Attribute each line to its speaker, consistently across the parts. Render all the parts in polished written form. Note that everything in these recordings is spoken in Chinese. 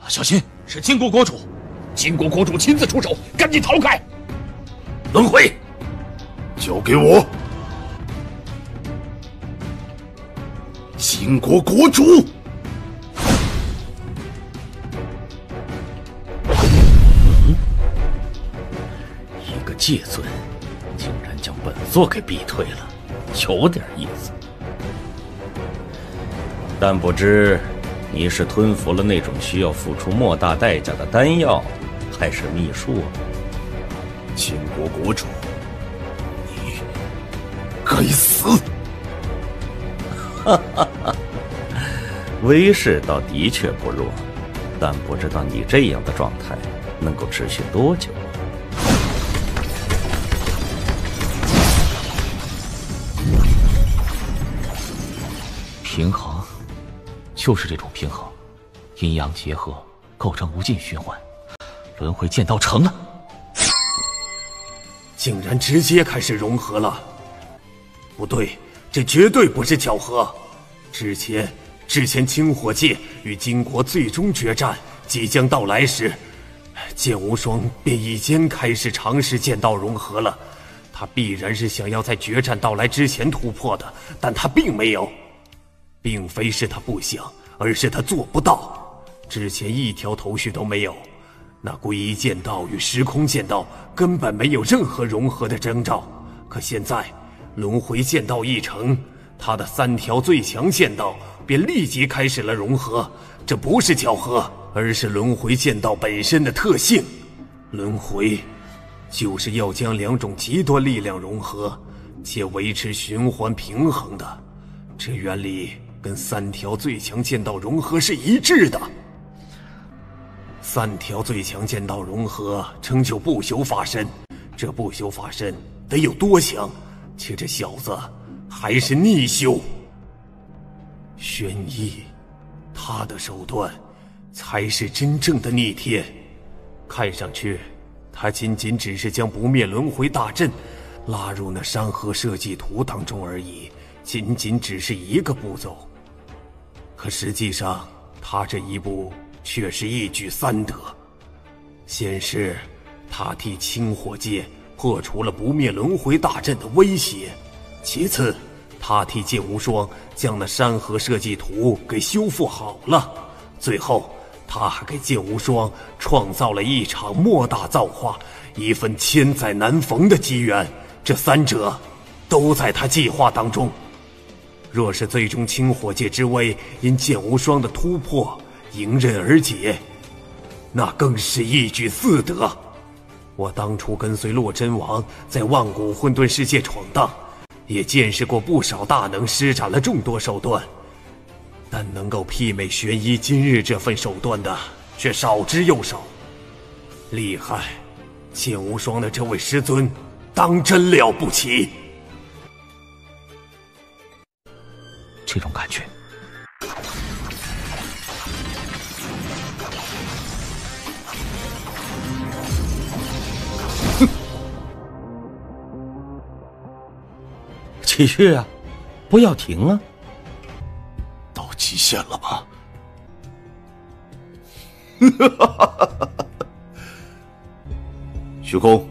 Speaker 1: 小心，是金国国主！金国国主亲自出手，赶紧逃开！
Speaker 2: 轮回，交给我！金国国主！
Speaker 3: 一个戒尊，竟然将本座给逼退了，有点意思。但不知你是吞服了那种需要付出莫大代价的丹药，还是秘术啊？
Speaker 2: 金国国主，你该死！
Speaker 3: 哈哈哈，威势倒的确不弱，但不知道你这样的状态能够持续多久。
Speaker 1: 平衡，就是这种平衡，阴阳结合，构成无尽循环，轮回剑道成了。
Speaker 4: 竟然直接开始融合了，不对，这绝对不是巧合。之前青火界与金国最终决战即将到来时，剑无双便已经开始尝试剑道融合了。他必然是想要在决战到来之前突破的，但他并没有。并非是他不想，而是他做不到。之前一条头绪都没有。那归一剑道与时空剑道根本没有任何融合的征兆，可现在轮回剑道一成，他的3条最强剑道便立即开始了融合。这不是巧合，而是轮回剑道本身的特性。轮回就是要将2种极端力量融合，且维持循环平衡的。这原理跟3条最强剑道融合是一致的。3条最强剑道融合成就不朽法身，这不朽法身得有多强？且这小子还是逆修。玄一，他的手段才是真正的逆天。看上去，他仅只是将不灭轮回大阵拉入那山河设计图当中而已，仅只是一个步骤。可实际上，他这一步却是一举3得。先是他替青火界破除了不灭轮回大阵的威胁，其次他替剑无双将那山河设计图给修复好了，最后他还给剑无双创造了一场莫大造化，一份千载难逢的机缘。这3者都在他计划当中。若是最终青火界之危因剑无双的突破迎刃而解，那更是一举4得。我当初跟随洛真王在万古混沌世界闯荡，也见识过不少大能施展了众多手段，但能够媲美玄一今日这份手段的却少之又少。厉害，剑无双的这位师尊当真了不起。
Speaker 1: 这种感觉，
Speaker 3: 继续啊，不要停啊！
Speaker 2: 到极限了吗？虚空、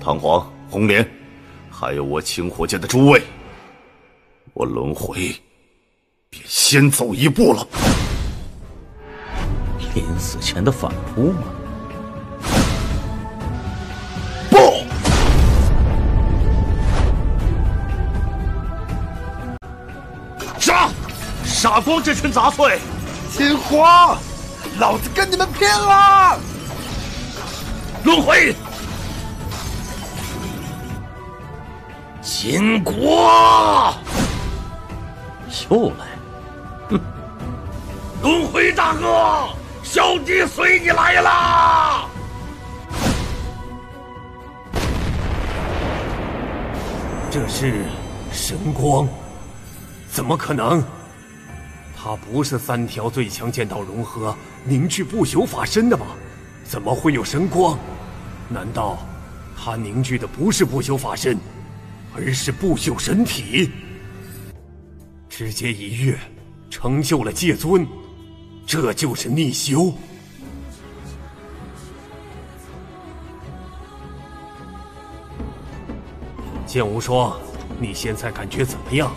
Speaker 2: 唐皇、红莲，还有我青火界的诸位，我轮回便先走一步了。
Speaker 3: 临死前的反扑吗？
Speaker 2: 不！
Speaker 1: 杀！杀光这群杂碎！
Speaker 2: 金火，老子跟你们拼了！
Speaker 1: 轮回！
Speaker 3: 金国！又来！哼！
Speaker 1: 轮回大哥，小弟随你来啦！
Speaker 4: 这是神光？怎么可能？他不是3条最强剑道融合凝聚不朽法身的吗？怎么会有神光？难道他凝聚的不是不朽法身，而是不朽神体？直接一跃成就了界尊，这就是逆修。剑无双，你现在感觉怎么样？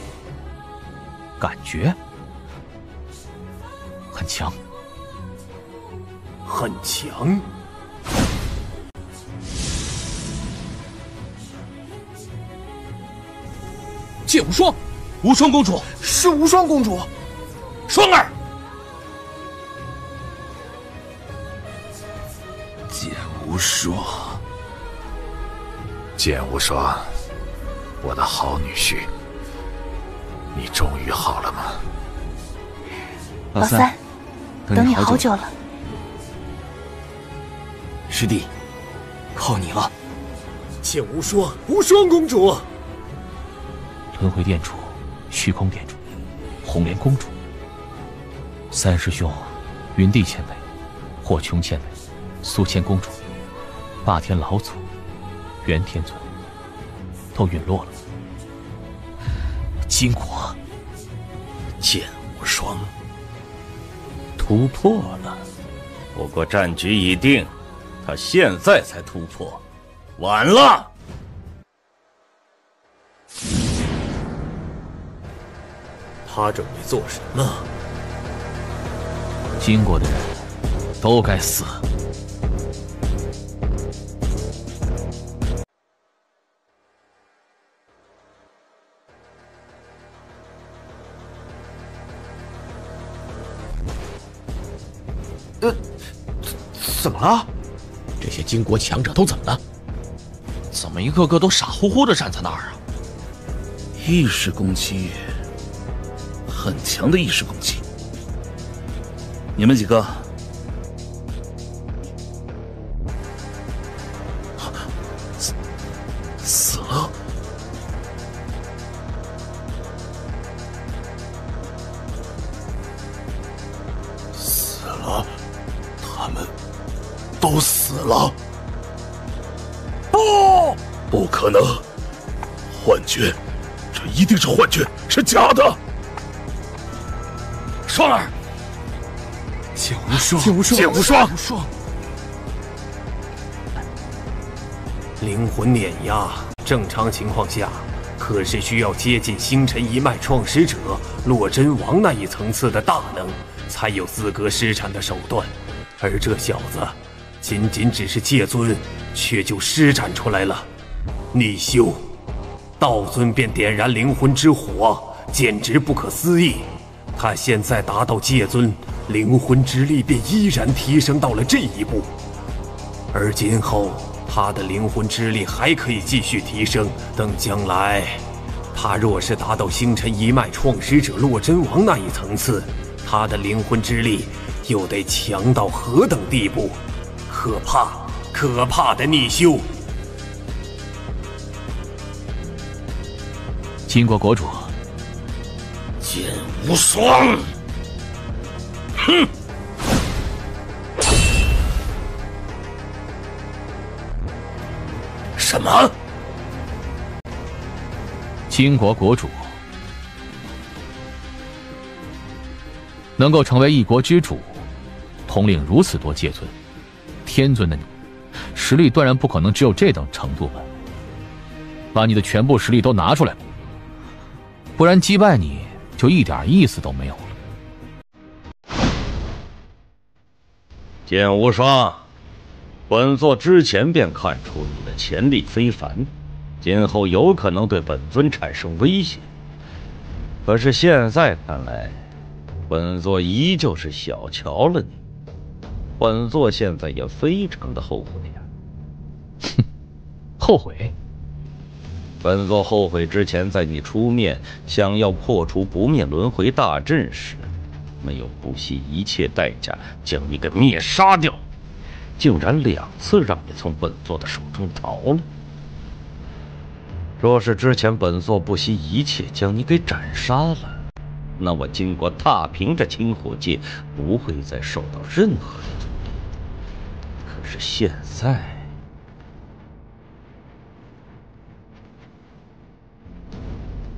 Speaker 1: 感觉很强，
Speaker 4: 很强。
Speaker 5: 剑无双，无双公主
Speaker 6: 是无双公主。
Speaker 5: 双儿，
Speaker 6: 剑无双，剑无双，我的好女婿，你终于好了吗？
Speaker 7: 老三，等你好久了。
Speaker 5: 师弟，靠你了。
Speaker 4: 剑无双，无双公主。
Speaker 1: 轮回殿主、虚空殿主、红莲公主、三师兄、云帝前辈、霍琼前辈、苏千公主、霸天老祖、元天尊都陨落了。金国
Speaker 3: 剑无双突破了，不过战局已定，他现在才突破，晚了。
Speaker 4: 他准备做什么？
Speaker 1: 金国的人都该死。
Speaker 5: 怎么了？这些金国强者都怎么了？怎么一个个都傻乎乎的站在那儿啊？
Speaker 6: 意识攻击，很强的意识攻击。你们几个死了？死了？他们都死了？不可能！幻觉，这一定是幻觉，是假的！双儿，
Speaker 4: 剑无双，
Speaker 6: 剑无双，剑无双，
Speaker 4: 灵魂碾压，正常情况下，可是需要接近星辰一脉创始者洛真王那一层次的大能，才有资格施展的手段。而这小子，仅仅只是界尊，却就施展出来了。逆修，道尊便点燃灵魂之火，简直不可思议。他现在达到界尊，灵魂之力便依然提升到了这一步，而今后他的灵魂之力还可以继续提升。等将来，他若是达到星辰一脉创始者洛真王那一层次，他的灵魂之力又得强到何等地步？可怕，可怕的逆修！
Speaker 1: 金国国主，
Speaker 3: 剑无双，哼！
Speaker 6: 什么？
Speaker 1: 金国国主能够成为一国之主，统领如此多界尊、天尊的你，实力断然不可能只有这等程度吧？把你的全部实力都拿出来吧，不然击败你就一点意思都没有了。
Speaker 3: 剑无双，本座之前便看出你的潜力非凡，今后有可能对本尊产生威胁。可是现在看来，本座依旧是小瞧了你。本座现在也非常的后悔呀。
Speaker 1: 哼，后悔？
Speaker 3: 本座后悔之前在你出面想要破除不灭轮回大阵时，没有不惜一切代价将你给灭杀掉，竟然2次让你从本座的手中逃了。若是之前本座不惜一切将你给斩杀了，那我金国踏平这清火界不会再受到任何的阻力。可是现在，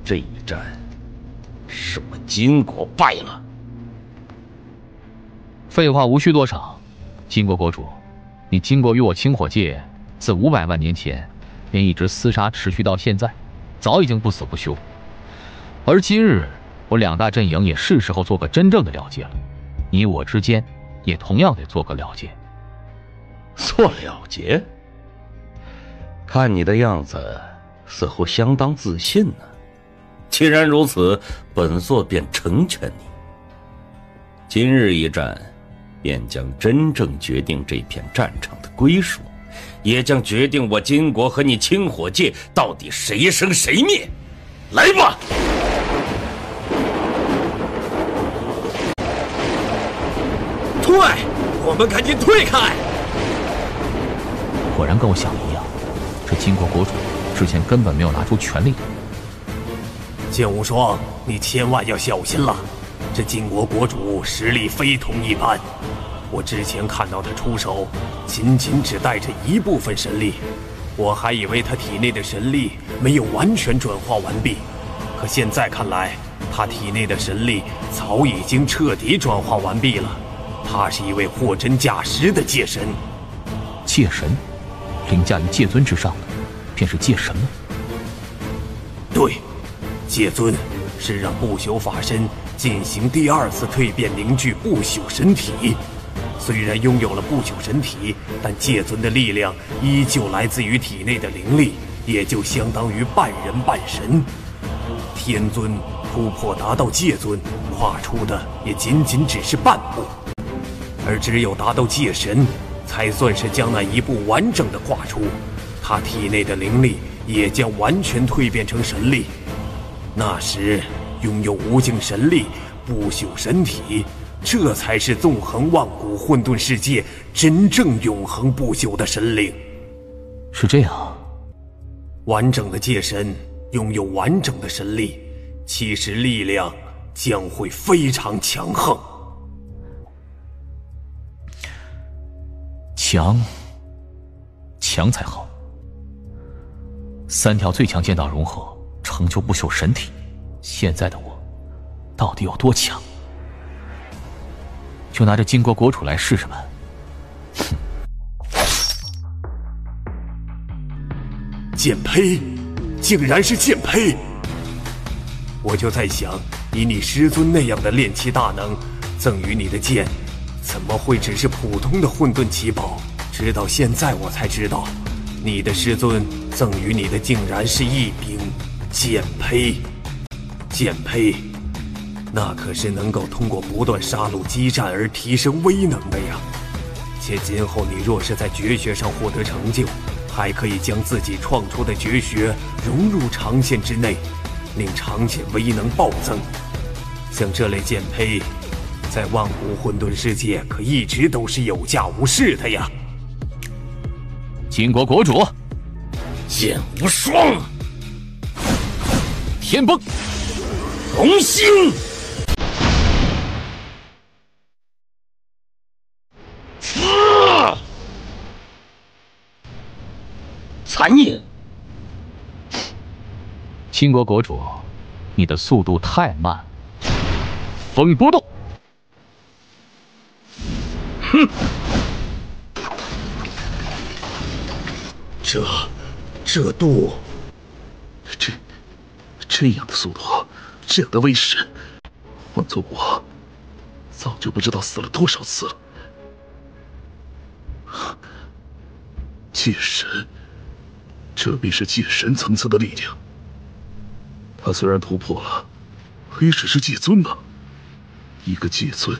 Speaker 3: 这一战是我金国败了。
Speaker 1: 废话无需多少，金国国主，你金国与我清火界自500万年前便一直厮杀持续到现在，早已经不死不休。而今日，我两大阵营也是时候做个真正的了结了。你我之间也同样得做个了结。
Speaker 3: 做了结？看你的样子，似乎相当自信呢。既然如此，本座便成全你。今日一战，便将真正决定这片战场的归属，也将决定我金国和你清火界到底谁生谁灭。来吧！
Speaker 4: 退！我们赶紧退开！
Speaker 1: 果然跟我想的一样，这金国国主之前根本没有拿出全力。
Speaker 4: 剑无双，你千万要小心了，这金国国主实力非同一般。我之前看到他出手，仅仅只带着一部分神力，我还以为他体内的神力没有完全转化完毕，可现在看来，他体内的神力早已经彻底转化完毕了。他是一位货真价实的界神。
Speaker 1: 界神，凌驾于界尊之上的，便是界神吗？
Speaker 4: 对，界尊是让不朽法身进行第二次蜕变，凝聚不朽神体。虽然拥有了不朽神体，但界尊的力量依旧来自于体内的灵力，也就相当于半人半神。天尊突破达到界尊，跨出的也仅仅只是半步，而只有达到界神，才算是将那一步完整的跨出。他体内的灵力也将完全蜕变成神力，那时拥有无尽神力、不朽神体，这才是纵横万古混沌世界真正永恒不朽的神灵。
Speaker 1: 是这样，
Speaker 4: 完整的界神拥有完整的神力，其实力量将会非常强横。
Speaker 1: 强才好。三条最强剑道融合，成就不朽神体。现在的我，到底有多强？就拿着金国国主来试试吧。哼！
Speaker 4: 剑胚，竟然是剑胚！我就在想，以你师尊那样的炼气大能，赠予你的剑，怎么会只是普通的混沌奇宝？直到现在我才知道，你的师尊赠予你的竟然是一柄剑胚。剑胚，那可是能够通过不断杀戮激战而提升威能的呀。且今后你若是在绝学上获得成就，还可以将自己创出的绝学融入长线之内，令长线威能暴增。像这类剑胚，在万古混沌世界可一直都是有价无市的呀。
Speaker 1: 金国国主，
Speaker 3: 剑无双，
Speaker 1: 天崩，
Speaker 3: 红星，残影。
Speaker 1: 金国国主，你的速度太慢了。风波动。
Speaker 3: 哼！
Speaker 6: 这度，这样的速度，这样的威势，换做我，早就不知道死了多少次了。界神，这必是界神层次的力量。他虽然突破了，也只是界尊啊！一个界尊，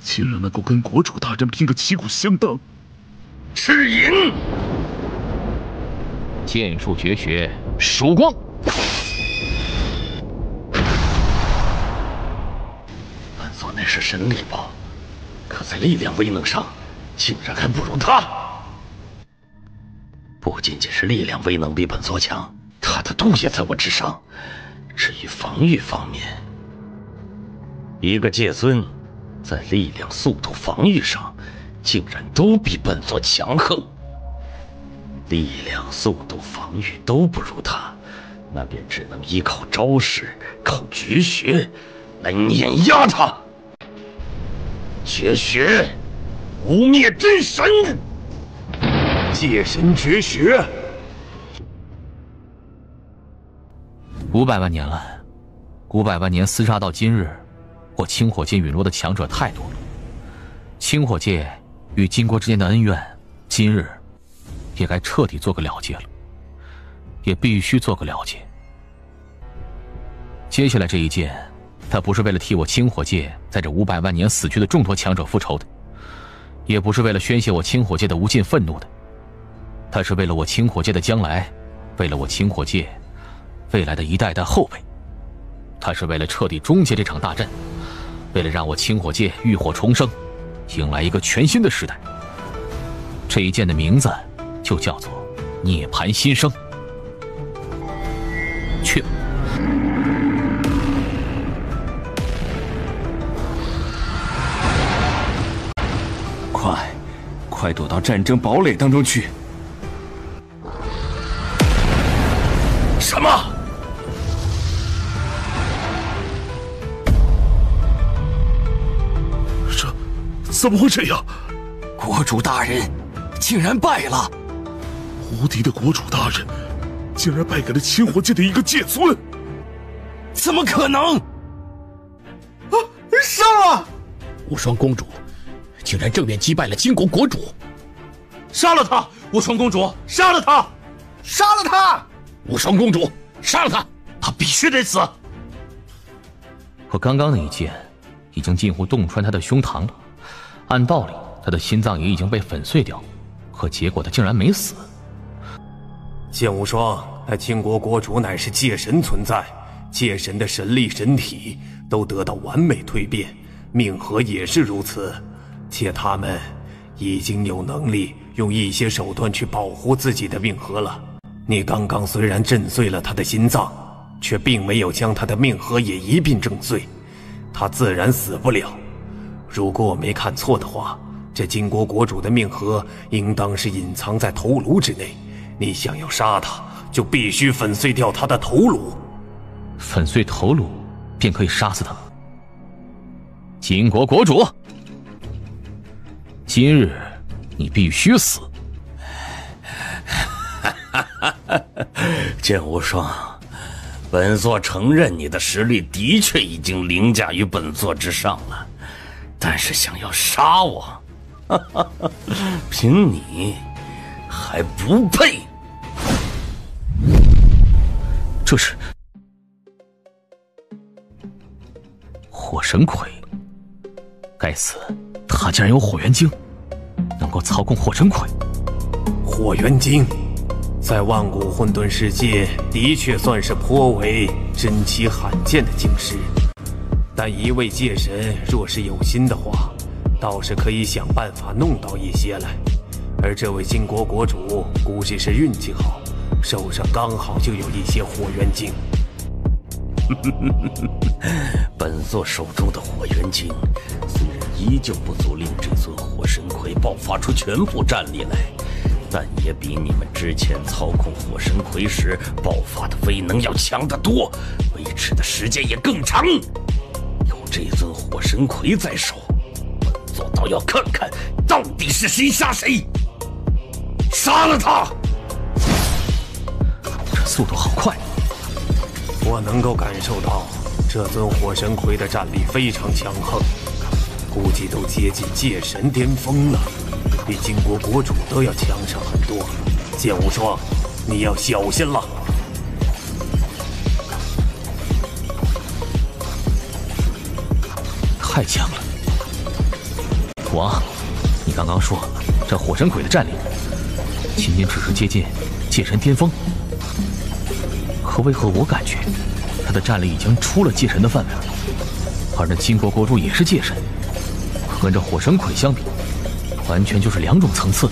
Speaker 6: 竟然能够跟国主大人拼个旗鼓相当。
Speaker 3: 赤影，
Speaker 1: 剑术绝学曙光。
Speaker 3: 本座乃是神力宝，可在力量威能上，竟然还不如他。不仅仅是力量威能比本座强，他的度也在我之上。至于防御方面，一个界尊在力量、速度、防御上，竟然都比本座强横。力量、速度、防御都不如他，那便只能依靠招式、靠绝学来碾压他。绝学，无灭真神，
Speaker 4: 界神绝学。
Speaker 1: 500万年了，500万年厮杀到今日，我清火界陨落的强者太多了。清火界与金国之间的恩怨，今日也该彻底做个了结了，也必须做个了结。接下来这一剑，他不是为了替我清火界在这500万年死去的众多强者复仇的，也不是为了宣泄我清火界的无尽愤怒的，他是为了我清火界的将来，为了我清火界未来的一代代后辈，他是为了彻底终结这场大战，为了让我清火界浴火重生，迎来一个全新的时代。这一剑的名字就叫做涅槃新生。去吧。
Speaker 8: 快躲到战争堡垒当中去！
Speaker 5: 什么？
Speaker 6: 这怎么会这样？
Speaker 5: 国主大人竟然败了！
Speaker 6: 无敌的国主大人竟然败给了清火界的一个界尊！
Speaker 5: 怎么可能？
Speaker 9: 啊！杀了！
Speaker 5: 无双公主竟然正面击败了金国国主！
Speaker 9: 杀了他！无双公主，杀了他！杀了他！
Speaker 5: 无双公主，杀了他！他必须得死！
Speaker 1: 可刚刚那一剑已经近乎洞穿他的胸膛了，按道理他的心脏也已经被粉碎掉，可结果他竟然没死。
Speaker 4: 剑无双，那清国国主乃是界神存在，界神的神力神体都得到完美蜕变，命核也是如此，且他们已经有能力用一些手段去保护自己的命核了。你刚刚虽然震碎了他的心脏，却并没有将他的命核也一并震碎，他自然死不了。如果我没看错的话，这金国国主的命核应当是隐藏在头颅之内，你想要杀他，就必须粉碎掉他的头颅。
Speaker 1: 粉碎头颅便可以杀死他吗？金国国主，今日你必须死！
Speaker 3: 剑无双，本座承认你的实力的确已经凌驾于本座之上了，但是想要杀我，凭你还不配。
Speaker 1: 这是火神魁，该死，他竟然有火元晶，能够操控火神魁。
Speaker 4: 火元晶在万古混沌世界的确算是颇为珍奇罕见的晶石，但一位界神若是有心的话，倒是可以想办法弄到一些来。而这位金国国主估计是运气好，手上刚好就有一些火元晶。
Speaker 3: 本座手中的火元晶虽然依旧不足令这尊火神魁爆发出全部战力来，但也比你们之前操控火神魁时爆发的威能要强得多，维持的时间也更长。有这尊火神魁在手，本座倒要看看到底是谁杀谁。杀了他！
Speaker 1: 这速度好快！
Speaker 4: 我能够感受到这尊火神魁的战力非常强横，估计都接近界神巅峰了，比金国国主都要强上很多。剑无双，你要小心了。
Speaker 1: 太强了！王，你刚刚说这火神魁的战力仅仅只是接近界神巅峰，可为何我感觉他的战力已经出了界神的范围了？而那金国国主也是界神，可跟这火神魁相比，完全就是两种层次。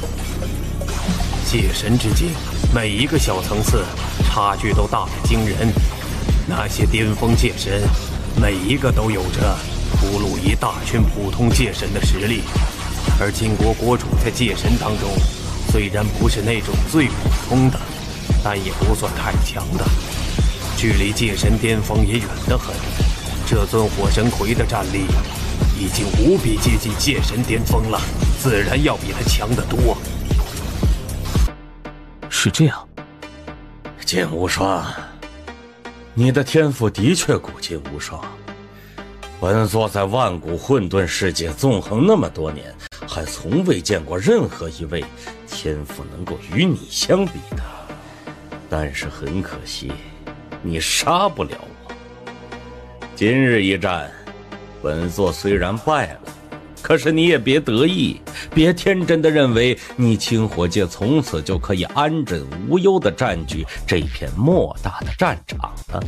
Speaker 4: 界神之境，每一个小层次差距都大得惊人。那些巅峰界神，每一个都有着俘虏一大群普通界神的实力。而金国国主在界神当中，虽然不是那种最普通的，但也不算太强的，距离界神巅峰也远得很。这尊火神魁的战力已经无比接近界神巅峰了，自然要比他强得多。
Speaker 1: 是这样。
Speaker 3: 剑无双，你的天赋的确古今无双。本座在万古混沌世界纵横那么多年，还从未见过任何一位天赋能够与你相比的。但是很可惜，你杀不了我。今日一战，本座虽然败了，可是你也别得意，别天真的认为你清火界从此就可以安枕无忧地占据这片莫大的战场了。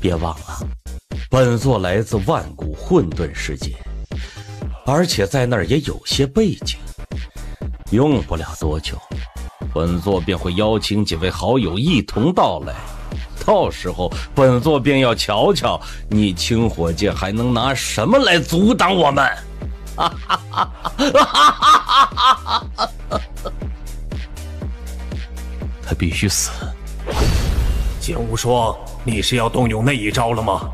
Speaker 3: 别忘了，本座来自万古混沌世界，而且在那儿也有些背景。用不了多久，本座便会邀请几位好友一同到来。到时候，本座便要瞧瞧你清火界还能拿什么来阻挡我们。
Speaker 1: 他必须死。
Speaker 4: 剑无双，你是要动用那一招了吗？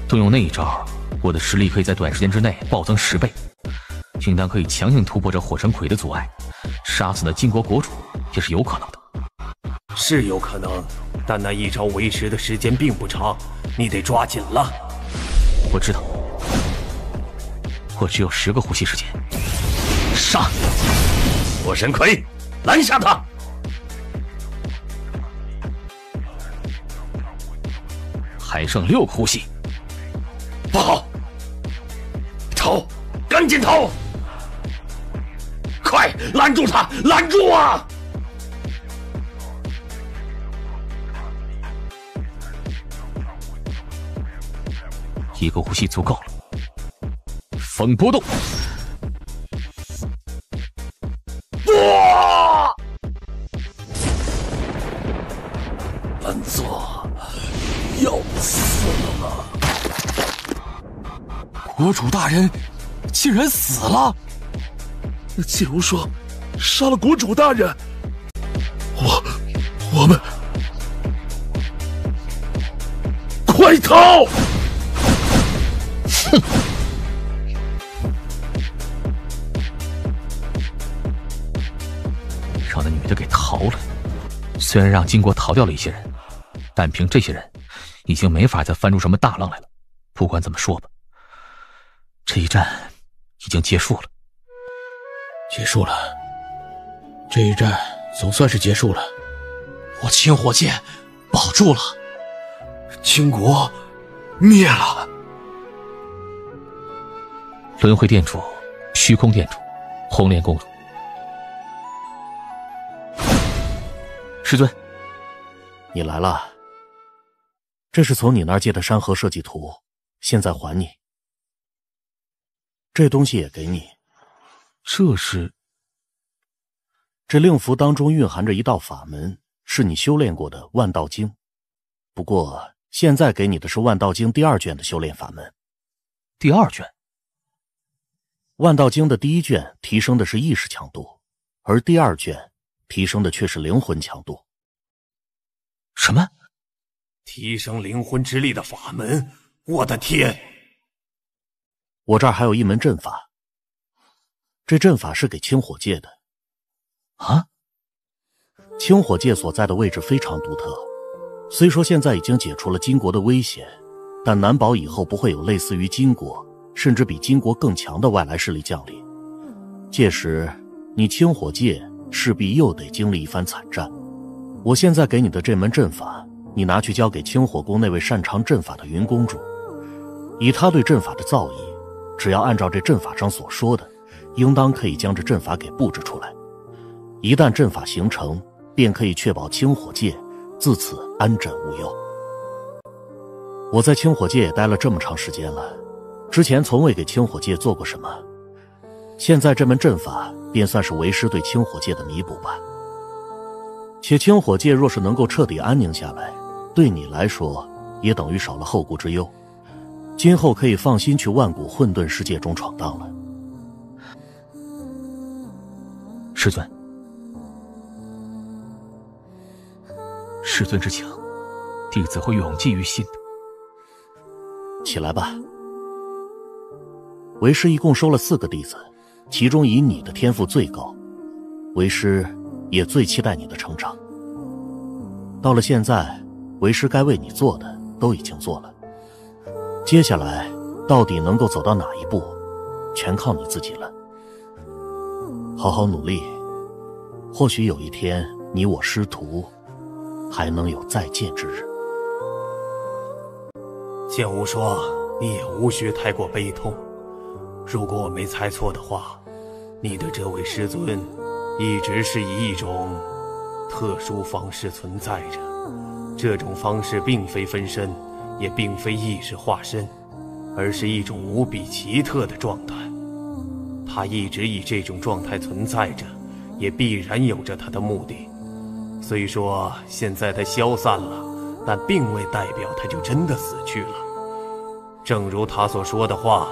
Speaker 1: 动用那一招，我的实力可以在短时间之内暴增10倍，应当可以强行突破这火神魁的阻碍，杀死那金国国主也是有可能的。
Speaker 4: 是有可能，但那一招为时的时间并不长，你得抓紧了。
Speaker 1: 我知道，我只有10个呼吸时间。杀！
Speaker 3: 火神魁，拦下他！
Speaker 1: 还剩6个呼吸。
Speaker 3: 不好！逃！赶紧逃！快拦住他！拦住啊！1
Speaker 1: 个呼吸足够了。风波动！
Speaker 6: 本座要死了吗？
Speaker 9: 国主大人竟然死了！
Speaker 6: 剑无双杀了国主大人，我们快逃！
Speaker 1: 哼！让那女的给逃了。虽然让金国逃掉了一些人，但凭这些人，已经没法再翻出什么大浪来了。不管怎么说吧，这一战已经结束了。
Speaker 5: 结束了，这一战总算是结束了。
Speaker 9: 我清火界保住了，金国灭了。
Speaker 1: 轮回殿主、虚空殿主、红莲公主，师尊，
Speaker 10: 你来了。这是从你那儿借的山河设计图，现在还你。这东西也给你。这令符当中蕴含着一道法门，是你修炼过的万道经。不过现在给你的是万道经第2卷的修炼法门。
Speaker 1: 第2卷？
Speaker 10: 万道经的第1卷提升的是意识强度，而第2卷提升的却是灵魂强度。
Speaker 1: 什么？
Speaker 4: 提升灵魂之力的法门？我的天！
Speaker 10: 我这儿还有一门阵法，这阵法是给清火界的。
Speaker 1: 啊？
Speaker 10: 清火界所在的位置非常独特，虽说现在已经解除了金国的威胁，但难保以后不会有类似于金国甚至比金国更强的外来势力降临。届时你清火界势必又得经历一番惨战。我现在给你的这门阵法，你拿去交给清火宫那位擅长阵法的云公主，以她对阵法的造诣，只要按照这阵法上所说的，应当可以将这阵法给布置出来。一旦阵法形成，便可以确保清火界自此安枕无忧。我在清火界也待了这么长时间了，之前从未给清火界做过什么，现在这门阵法便算是为师对清火界的弥补吧。且清火界若是能够彻底安宁下来，对你来说也等于少了后顾之忧，今后可以放心去万古混沌世界中闯荡了。
Speaker 1: 师尊，师尊之情，弟子会永记于心的。
Speaker 10: 起来吧。为师一共收了4个弟子，其中以你的天赋最高，为师也最期待你的成长。到了现在，为师该为你做的都已经做了，接下来到底能够走到哪一步，全靠你自己了。好好努力，或许有一天你我师徒还能有再见之日。
Speaker 4: 剑无双，你也无需太过悲痛。如果我没猜错的话，你的这位师尊一直是以一种特殊方式存在着，这种方式并非分身，也并非意识化身，而是一种无比奇特的状态。他一直以这种状态存在着，也必然有着他的目的。虽说现在他消散了，但并未代表他就真的死去了。正如他所说的话，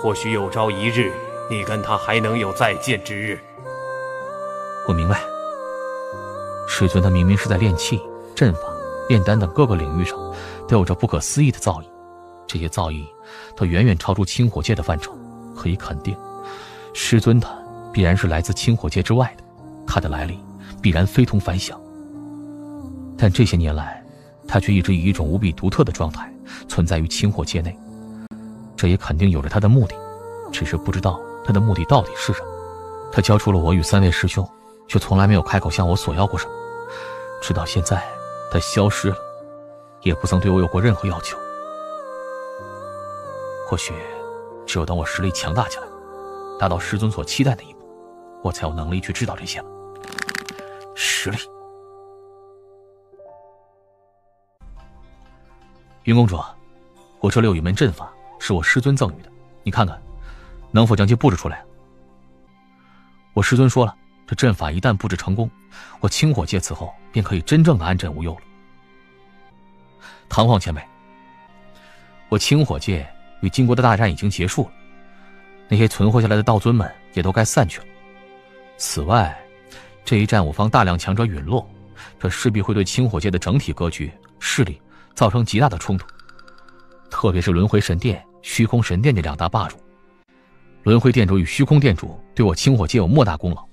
Speaker 4: 或许有朝一日，你跟他还能有再见之日。
Speaker 1: 我明白，师尊他明明是在炼气、阵法、炼丹等各个领域上都有着不可思议的造诣，这些造诣都远远超出清火界的范畴。可以肯定，师尊他必然是来自清火界之外的，他的来历必然非同凡响。但这些年来，他却一直以一种无比独特的状态存在于清火界内，这也肯定有着他的目的，只是不知道他的目的到底是什么。他交出了我与3位师兄，却从来没有开口向我索要过什么，直到现在他消失了，也不曾对我有过任何要求。或许只有等我实力强大起来，达到师尊所期待的一步，我才有能力去知道这些了。实力。云公主，我这里有一门阵法，是我师尊赠予的，你看看能否将其布置出来。我师尊说了，这阵法一旦布置成功，我清火界此后便可以真正的安枕无忧了。唐皇前辈，我清火界与金国的大战已经结束了，那些存活下来的道尊们也都该散去了。此外，这一战我方大量强者陨落，这势必会对清火界的整体格局、势力造成极大的冲突，特别是轮回神殿、虚空神殿这2大霸主。轮回殿主与虚空殿主对我清火界有莫大功劳，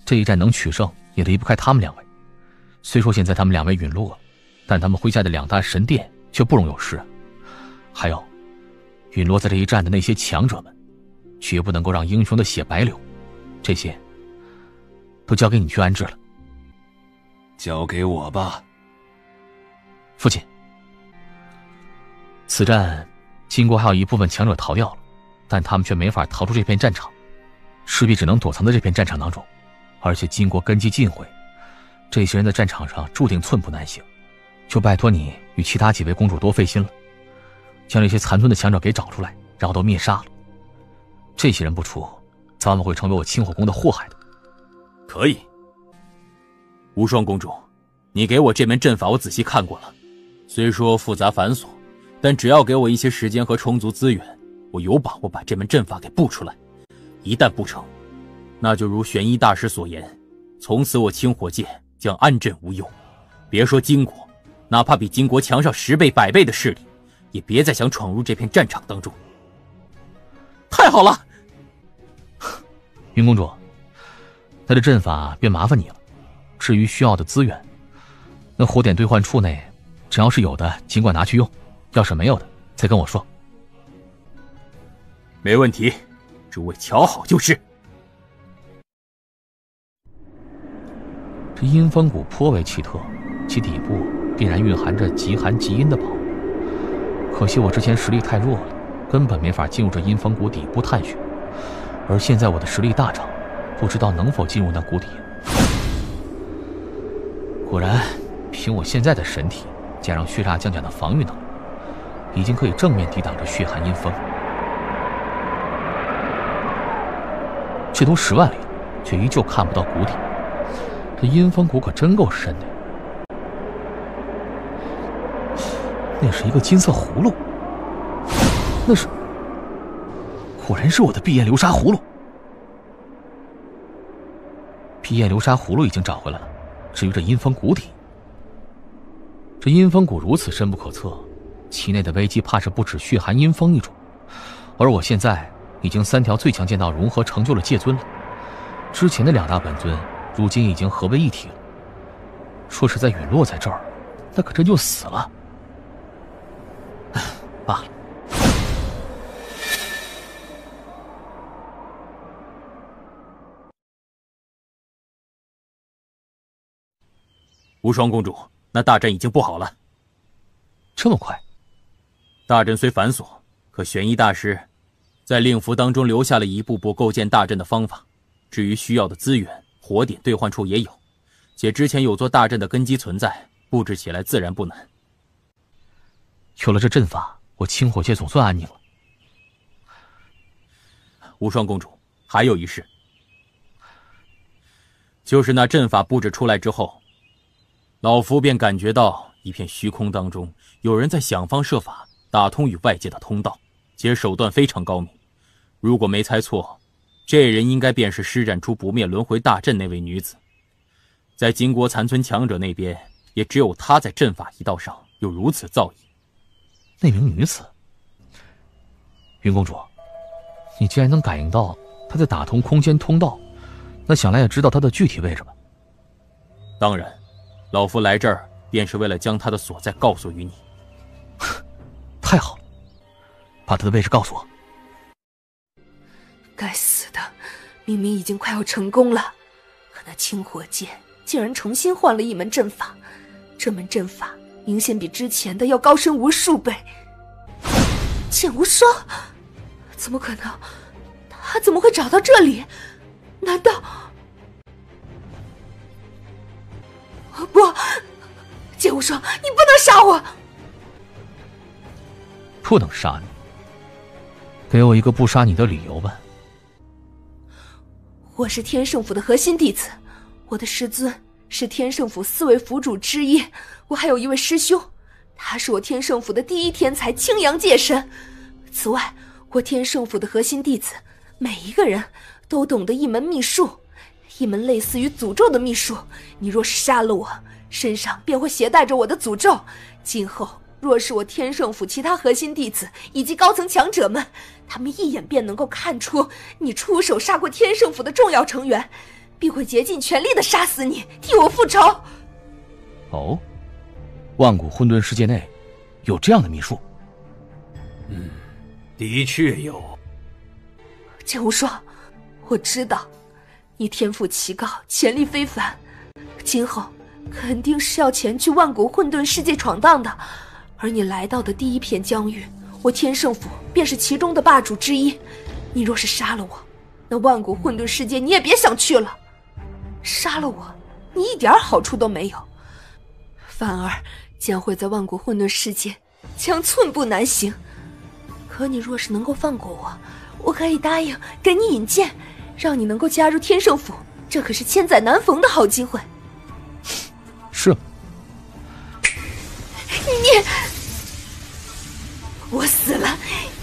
Speaker 1: 这一战能取胜也离不开他们2位。虽说现在他们2位陨落了，但他们麾下的2大神殿却不容有失。还有，陨落在这一战的那些强者们，绝不能够让英雄的血白流，这些都交给你去安置了。
Speaker 8: 交给我吧。
Speaker 1: 父亲，此战金国还有一部分强者逃掉了，但他们却没法逃出这片战场，势必只能躲藏在这片战场当中。而且金国根基尽毁，这些人在战场上注定寸步难行，就拜托你与其他几位公主多费心了，将这些残存的强者给找出来，然后都灭杀了。这些人不除，早晚会成为我清火宫的祸害的。
Speaker 5: 可以。无双公主，你给我这门阵法我仔细看过了，虽说复杂繁琐，但只要给我一些时间和充足资源，我有把握把这门阵法给布出来。一旦布成，那就如玄一大师所言，从此我清火界将安枕无忧。别说金国，哪怕比金国强上10倍100倍的势力，也别再想闯入这片战场当中。太好了！
Speaker 1: 云公主，那这阵法便麻烦你了。至于需要的资源，那火点兑换处内，只要是有的尽管拿去用，要是没有的再跟我说。
Speaker 5: 没问题，诸位瞧好就是。
Speaker 1: 这阴风谷颇为奇特，其底部必然蕴含着极寒极阴的宝物。可惜我之前实力太弱了，根本没法进入这阴风谷底部探寻。而现在我的实力大涨，不知道能否进入那谷底。果然，凭我现在的神体，加上血煞降甲的防御能力，已经可以正面抵挡着血寒阴风。这都10万里了，却依旧看不到谷底。这阴风谷可真够深的。那是一个金色葫芦，那是，果然是我的碧焰流沙葫芦。碧焰流沙葫芦已经找回来了，至于这阴风谷底，这阴风谷如此深不可测，其内的危机怕是不止血寒阴风一种。而我现在已经3条最强剑道融合成就了界尊了，之前的2大本尊如今已经合为一体了。说实在，陨落在这儿那可真就死了。罢了。
Speaker 5: 无双公主，那大阵已经布好了。
Speaker 1: 这么快？
Speaker 5: 大阵虽繁琐，可玄一大师在令符当中留下了一步步构建大阵的方法。至于需要的资源，火点兑换处也有，且之前有座大阵的根基存在，布置起来自然不难。
Speaker 1: 有了这阵法，我清火界总算安宁了。
Speaker 5: 无双公主，还有一事，就是那阵法布置出来之后，老夫便感觉到一片虚空当中有人在想方设法打通与外界的通道，且手段非常高明。如果没猜错，这人应该便是施展出不灭轮回大阵那位女子。在金国残存强者那边，也只有她在阵法一道上有如此造诣。
Speaker 1: 那名女子，云公主，你既然能感应到她在打通空间通道，那想来也知道她的具体位置吧？
Speaker 5: 当然，老夫来这儿便是为了将她的所在告诉于你。
Speaker 1: 太好了，把她的位置告诉我。
Speaker 7: 该死的，明明已经快要成功了，可那清火界竟然重新换了一门阵法，这门阵法明显比之前的要高深无数倍。剑无双，怎么可能？他怎么会找到这里？难道……不，剑无双，你不能杀我！
Speaker 1: 不能杀你？给我一个不杀你的理由吧。
Speaker 7: 我是天圣府的核心弟子，我的师尊是天圣府4位府主之一，我还有一位师兄，他是我天圣府的第一天才青阳界神。此外，我天圣府的核心弟子每一个人都懂得一门秘术，一门类似于诅咒的秘术。你若是杀了我，身上便会携带着我的诅咒。今后若是我天圣府其他核心弟子以及高层强者们，他们一眼便能够看出你出手杀过天圣府的重要成员，必会竭尽全力的杀死你，替我复仇。
Speaker 1: 哦，万古混沌世界内有这样的秘术？
Speaker 4: 的确有。
Speaker 7: 剑无双，我知道你天赋奇高，潜力非凡，今后肯定是要前去万古混沌世界闯荡的。而你来到的第一片疆域，我天圣府便是其中的霸主之一。你若是杀了我，那万古混沌世界你也别想去了。杀了我，你一点好处都没有，反而将会在万古混沌世界将寸步难行。可你若是能够放过我，我可以答应给你引荐，让你能够加入天圣府，这可是千载难逢的好机会。
Speaker 1: 是吗？
Speaker 7: 我死了，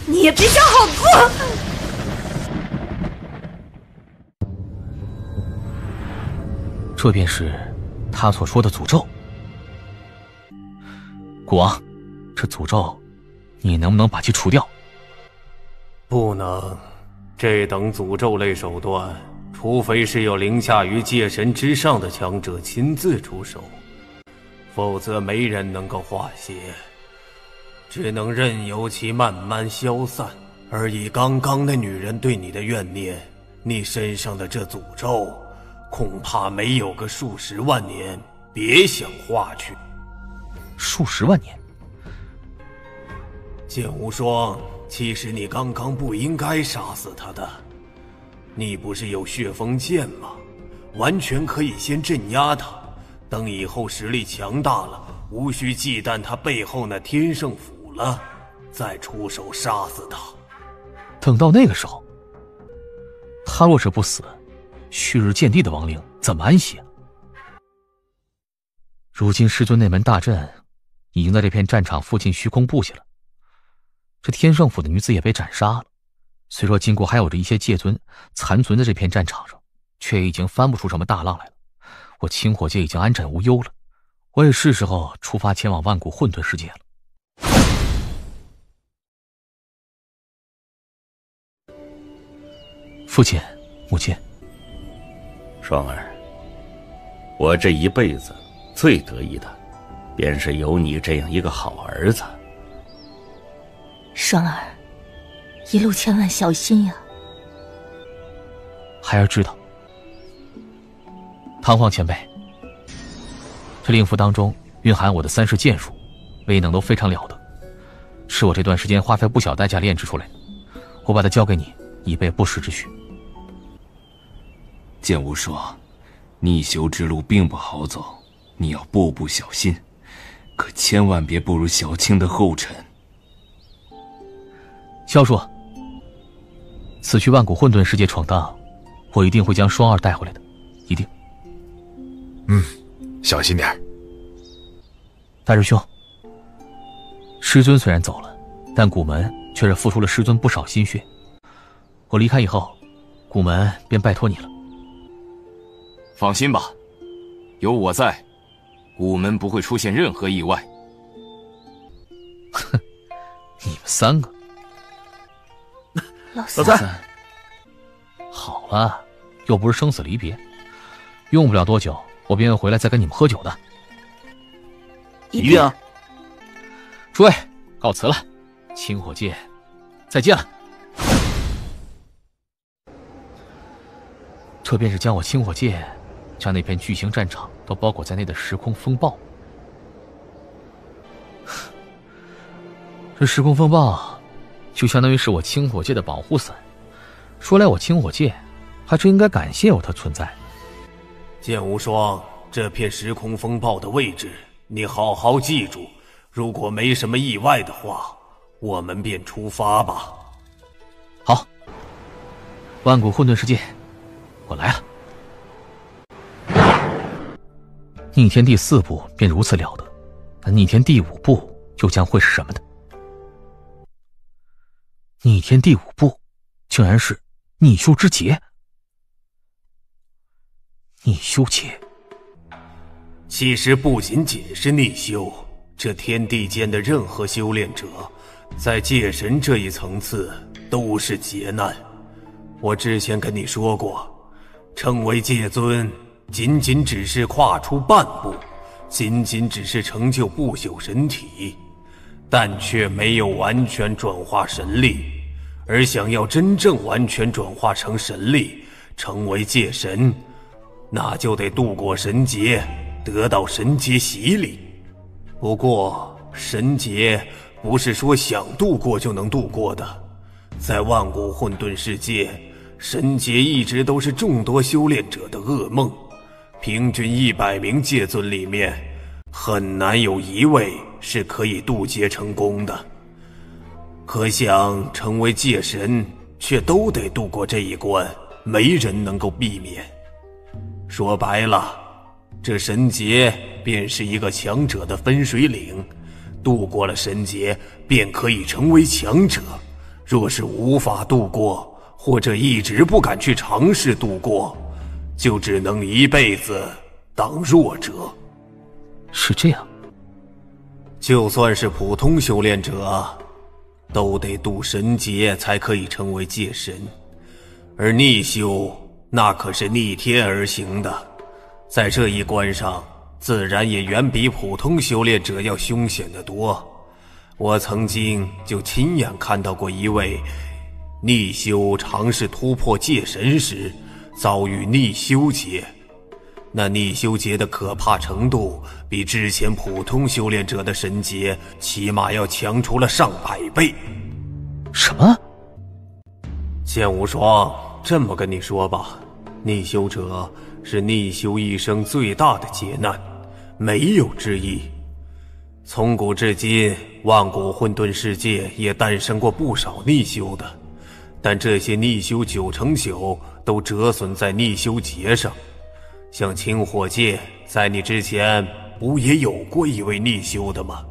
Speaker 7: 你也别想好过。
Speaker 1: 这便是他所说的诅咒。国王，这诅咒你能不能把其除掉？
Speaker 4: 不能，这等诅咒类手段，除非是有凌驾于界神之上的强者亲自出手，否则没人能够化解，只能任由其慢慢消散。而以刚刚那女人对你的怨念，你身上的这诅咒，恐怕没有个数十万年，别想化去。
Speaker 1: 数十万年？
Speaker 4: 剑无双，其实你刚刚不应该杀死他的。你不是有血封剑吗？完全可以先镇压他，等以后实力强大了，无需忌惮他背后那天圣府了，再出手杀死他。
Speaker 1: 等到那个时候，他若是不死，旭日见地的亡灵怎么安息啊？如今师尊那门大阵已经在这片战场附近虚空布下了，这天圣府的女子也被斩杀了。虽说金国还有着一些界尊残存在这片战场上，却已经翻不出什么大浪来了。我清火界已经安枕无忧了，我也是时候出发前往万古混沌世界了。父亲，母亲。
Speaker 3: 双儿，我这一辈子最得意的，便是有你这样一个好儿子。
Speaker 11: 双儿，一路千万小心呀。
Speaker 1: 孩儿知道。唐皇前辈，这令符当中蕴含我的3式剑术，威能都非常了得，是我这段时间花费不小代价炼制出来的。我把它交给你，以备不时之需。
Speaker 8: 剑无双，逆修之路并不好走，你要步步小心，可千万别步入小青的后尘。
Speaker 1: 萧叔，此去万古混沌世界闯荡，我一定会将双儿带回来的，一定。
Speaker 12: 小心点。
Speaker 1: 大师兄，师尊虽然走了，但古门却是付出了师尊不少心血。我离开以后，古门便拜托你了。
Speaker 12: 放心吧，有我在，古门不会出现任何意外。
Speaker 1: 哼，你们3个。
Speaker 11: 老三，
Speaker 1: 好了，又不是生死离别，用不了多久，我便会回来再跟你们喝酒的。
Speaker 5: 一定啊！
Speaker 1: 诸位，告辞了，清火界，再见了。这便是将我清火界，将那片巨型战场都包裹在内的时空风暴。这时空风暴，就相当于是我清火界的保护伞。说来我清火界，还真应该感谢有它存在。
Speaker 4: 剑无双，这片时空风暴的位置，你好好记住。如果没什么意外的话，我们便出发吧。
Speaker 1: 好，万古混沌世界，我来了。逆天第4步便如此了得，那逆天第5步又将会是什么呢？逆天第5步，竟然是逆修之劫。逆修劫，
Speaker 4: 其实不仅仅是逆修，这天地间的任何修炼者，在界神这一层次都是劫难。我之前跟你说过，成为界尊，仅仅只是跨出半步，仅仅只是成就不朽神体，但却没有完全转化神力。而想要真正完全转化成神力，成为界神，那就得度过神劫，得到神劫洗礼。不过神劫不是说想度过就能度过的，在万古混沌世界，神劫一直都是众多修炼者的噩梦。平均100名界尊里面，很难有1位是可以渡劫成功的。可想成为界神，却都得度过这一关，没人能够避免。说白了，这神劫便是一个强者的分水岭，渡过了神劫，便可以成为强者。若是无法度过，或者一直不敢去尝试度过，就只能一辈子当弱者。
Speaker 1: 是这样。
Speaker 4: 就算是普通修炼者，都得渡神劫才可以成为界神，而逆修那可是逆天而行的，在这一关上，自然也远比普通修炼者要凶险得多。我曾经就亲眼看到过一位逆修尝试突破界神时，遭遇逆修劫。那逆修劫的可怕程度，比之前普通修炼者的神劫起码要强出了上100倍。
Speaker 1: 什么？
Speaker 4: 剑无双，这么跟你说吧，逆修者是逆修一生最大的劫难，没有之一。从古至今，万古混沌世界也诞生过不少逆修的，但这些逆修9成9都折损在逆修劫上。像清火界在你之前不也有过一位逆修的吗？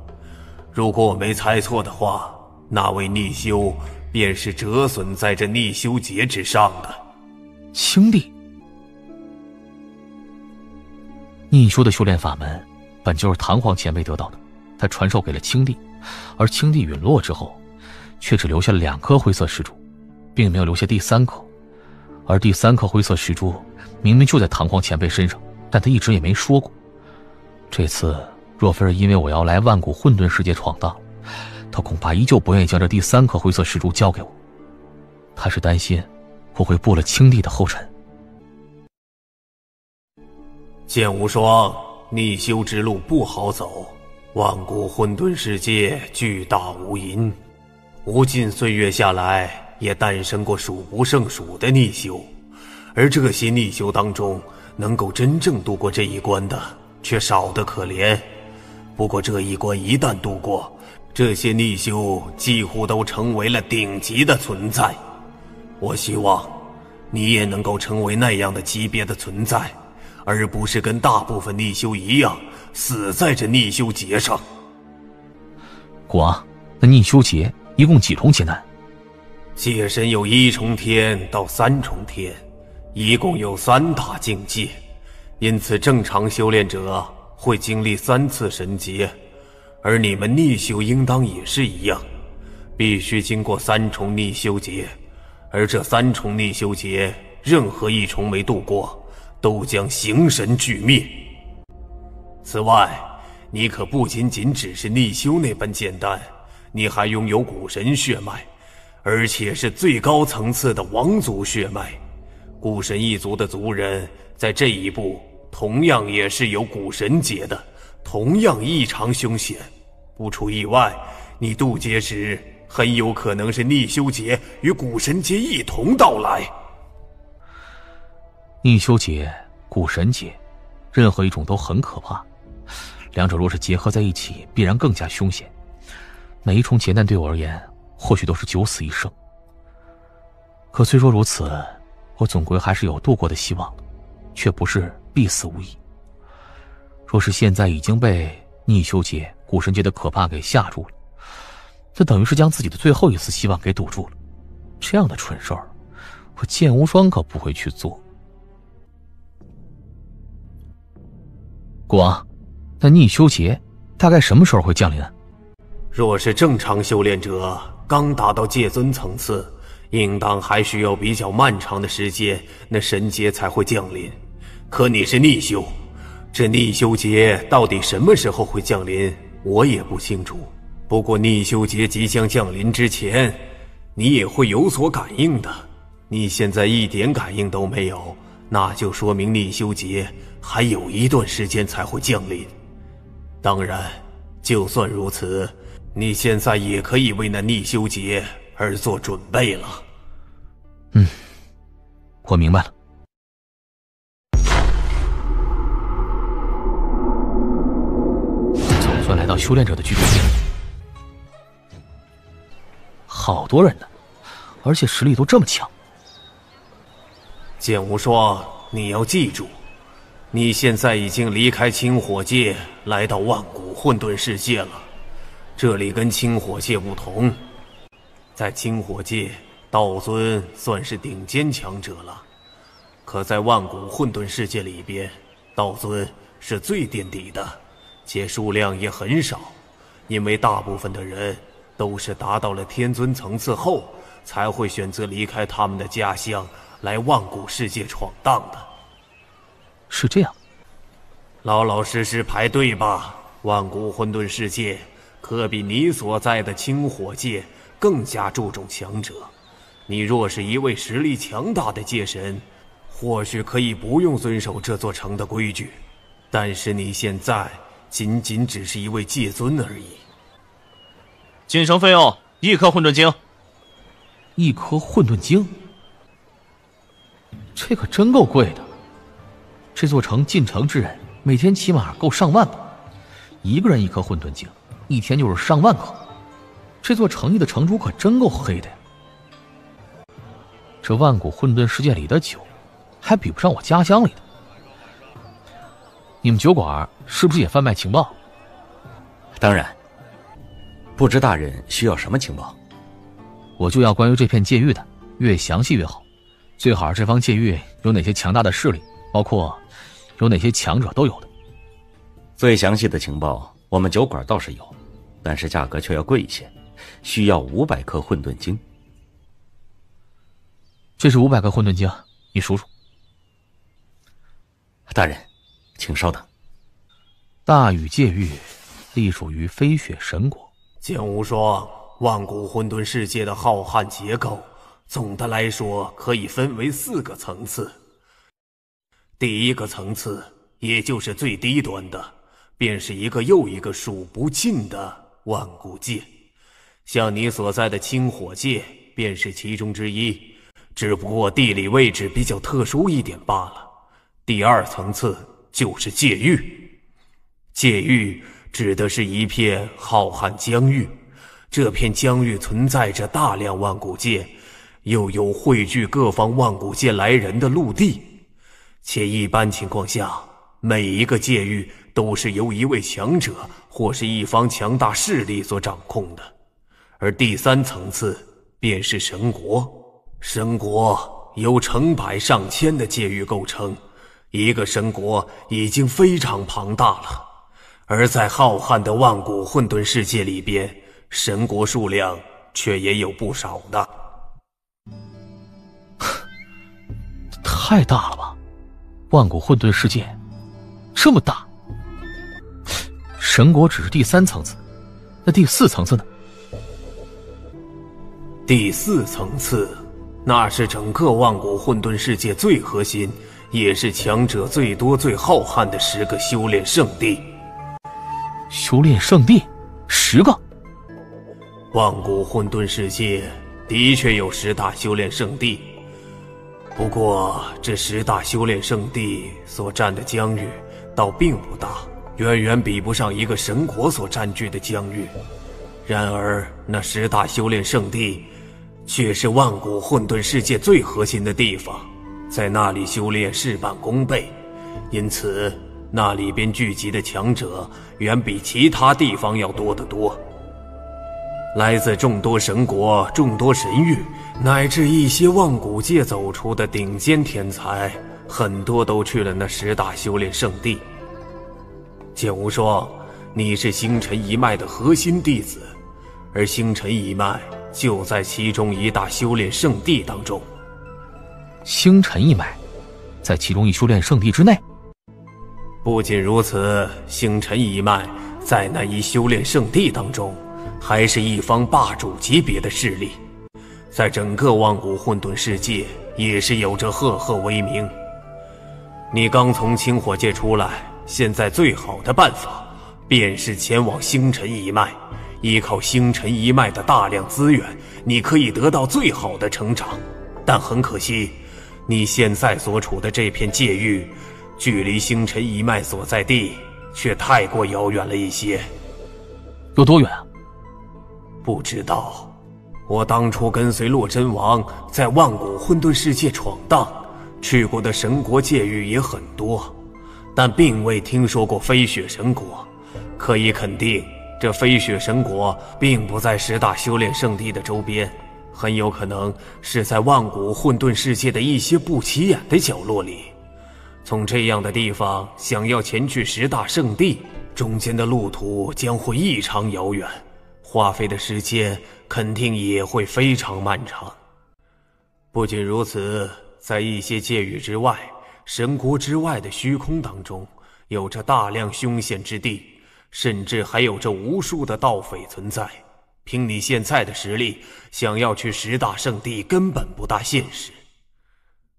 Speaker 4: 如果我没猜错的话，那位逆修便是折损在这逆修劫之上的。
Speaker 1: 青帝，逆修的修炼法门本就是唐皇前辈得到的，他传授给了青帝，而青帝陨落之后，却只留下了2颗灰色石珠，并没有留下第3颗。而第3颗灰色石珠明明就在唐皇前辈身上，但他一直也没说过。这次若非是因为我要来万古混沌世界闯荡，他恐怕依旧不愿意将这第3颗灰色石珠交给我。他是担心我会步了青帝的后尘。
Speaker 4: 剑无双，逆修之路不好走，万古混沌世界巨大无垠，无尽岁月下来，也诞生过数不胜数的逆修，而这些逆修当中，能够真正度过这一关的，却少得可怜。不过这一关一旦度过，这些逆修几乎都成为了顶级的存在。我希望你也能够成为那样的级别的存在，而不是跟大部分逆修一样死在这逆修劫上。
Speaker 1: 国王，那逆修劫一共几重劫难？
Speaker 4: 界神有1重天到3重天，一共有3大境界，因此正常修炼者会经历3次神劫，而你们逆修应当也是一样，必须经过3重逆修劫，而这3重逆修劫，任何1重没度过，都将形神俱灭。此外，你可不仅仅只是逆修那般简单，你还拥有古神血脉，而且是最高层次的王族血脉。古神一族的族人在这一步同样也是有古神劫的，同样异常凶险。不出意外，你渡劫时很有可能是逆修劫与古神劫一同到来。
Speaker 1: 逆修劫、古神劫，任何一种都很可怕，两者若是结合在一起，必然更加凶险。每一重劫难对我而言，或许都是九死一生。可虽说如此，我总归还是有度过的希望，却不是必死无疑。若是现在已经被逆修劫、古神劫的可怕给吓住了，这等于是将自己的最后一丝希望给堵住了。这样的蠢事儿，我剑无双可不会去做。国王，那逆修劫大概什么时候会降临？
Speaker 4: 若是正常修炼者刚达到界尊层次，应当还需要比较漫长的时间，那神劫才会降临。可你是逆修，这逆修劫到底什么时候会降临，我也不清楚。不过逆修劫即将降临之前，你也会有所感应的。你现在一点感应都没有，那就说明逆修劫还有一段时间才会降临。当然，就算如此，你现在也可以为那逆修劫而做准备了。
Speaker 1: 我明白了。总算来到修炼者的居住地，好多人呢，而且实力都这么强。
Speaker 4: 剑无双，你要记住，你现在已经离开清火界，来到万古混沌世界了。这里跟清火界不同，在清火界，道尊算是顶尖强者了，可在万古混沌世界里边，道尊是最垫底的，且数量也很少，因为大部分的人都是达到了天尊层次后，才会选择离开他们的家乡，来万古世界闯荡的。
Speaker 1: 是这样，
Speaker 4: 老老实实排队吧。万古混沌世界可比你所在的清火界更加注重强者。你若是一位实力强大的界神，或许可以不用遵守这座城的规矩，但是你现在仅仅只是一位界尊而已。
Speaker 13: 进城费用1颗混沌晶。
Speaker 1: 1颗混沌晶，这可真够贵的。这座城进城之人每天起码够上万吧，一个人1颗混沌晶，一天就是上万颗。这座城里的城主可真够黑的呀。这万古混沌世界里的酒，还比不上我家乡里的。你们酒馆是不是也贩卖情报？
Speaker 3: 当然。不知大人需要什么情报？
Speaker 1: 我就要关于这片界域的，越详细越好。最好是这方界域有哪些强大的势力，包括有哪些强者都有的。
Speaker 3: 最详细的情报我们酒馆倒是有，但是价格却要贵一些，需要500颗混沌晶。
Speaker 1: 这是500颗混沌晶，你数数。
Speaker 3: 大人，请稍等。
Speaker 1: 大禹界域隶属于飞雪神国。
Speaker 4: 剑无双，万古混沌世界的浩瀚结构，总的来说可以分为4个层次。第一个层次，也就是最低端的，便是一个又一个数不尽的万古界。像你所在的清火界，便是其中之一，只不过地理位置比较特殊一点罢了。第2层次就是界域，界域指的是一片浩瀚疆域，这片疆域存在着大量万古界，又有汇聚各方万古界来人的陆地，且一般情况下，每一个界域都是由一位强者或是一方强大势力所掌控的。而第3层次便是神国，神国由成百上千的界域构成，一个神国已经非常庞大了。而在浩瀚的万古混沌世界里边，神国数量却也有不少的。
Speaker 1: 太大了吧，万古混沌世界这么大，神国只是第3层次，那第4层次呢？
Speaker 4: 第4层次，那是整个万古混沌世界最核心，也是强者最多最浩瀚的10个修炼圣地。
Speaker 1: 修炼圣地10个？
Speaker 4: 万古混沌世界的确有10大修炼圣地，不过这10大修炼圣地所占的疆域倒并不大，远远比不上一个神国所占据的疆域。然而那10大修炼圣地却是万古混沌世界最核心的地方，在那里修炼事半功倍，因此那里边聚集的强者远比其他地方要多得多。来自众多神国、众多神域，乃至一些万古界走出的顶尖天才，很多都去了那10大修炼圣地。剑无双，你是星辰一脉的核心弟子，而星辰一脉就在其中一大修炼圣地当中。
Speaker 1: 星辰一脉在其中一修炼圣地之内？
Speaker 4: 不仅如此，星辰一脉在那一修炼圣地当中还是一方霸主级别的势力，在整个万古混沌世界也是有着赫赫威名。你刚从清火界出来，现在最好的办法便是前往星辰一脉，依靠星辰一脉的大量资源，你可以得到最好的成长。但很可惜，你现在所处的这片界域距离星辰一脉所在地却太过遥远了一些。
Speaker 1: 有多远啊？
Speaker 4: 不知道，我当初跟随洛真王在万古混沌世界闯荡，去过的神国界域也很多，但并未听说过飞雪神国。可以肯定，这飞雪神国并不在10大修炼圣地的周边，很有可能是在万古混沌世界的一些不起眼的角落里。从这样的地方想要前去10大圣地，中间的路途将会异常遥远，花费的时间肯定也会非常漫长。不仅如此，在一些界域之外、神国之外的虚空当中，有着大量凶险之地，甚至还有着无数的盗匪存在。凭你现在的实力，想要去10大圣地根本不大现实。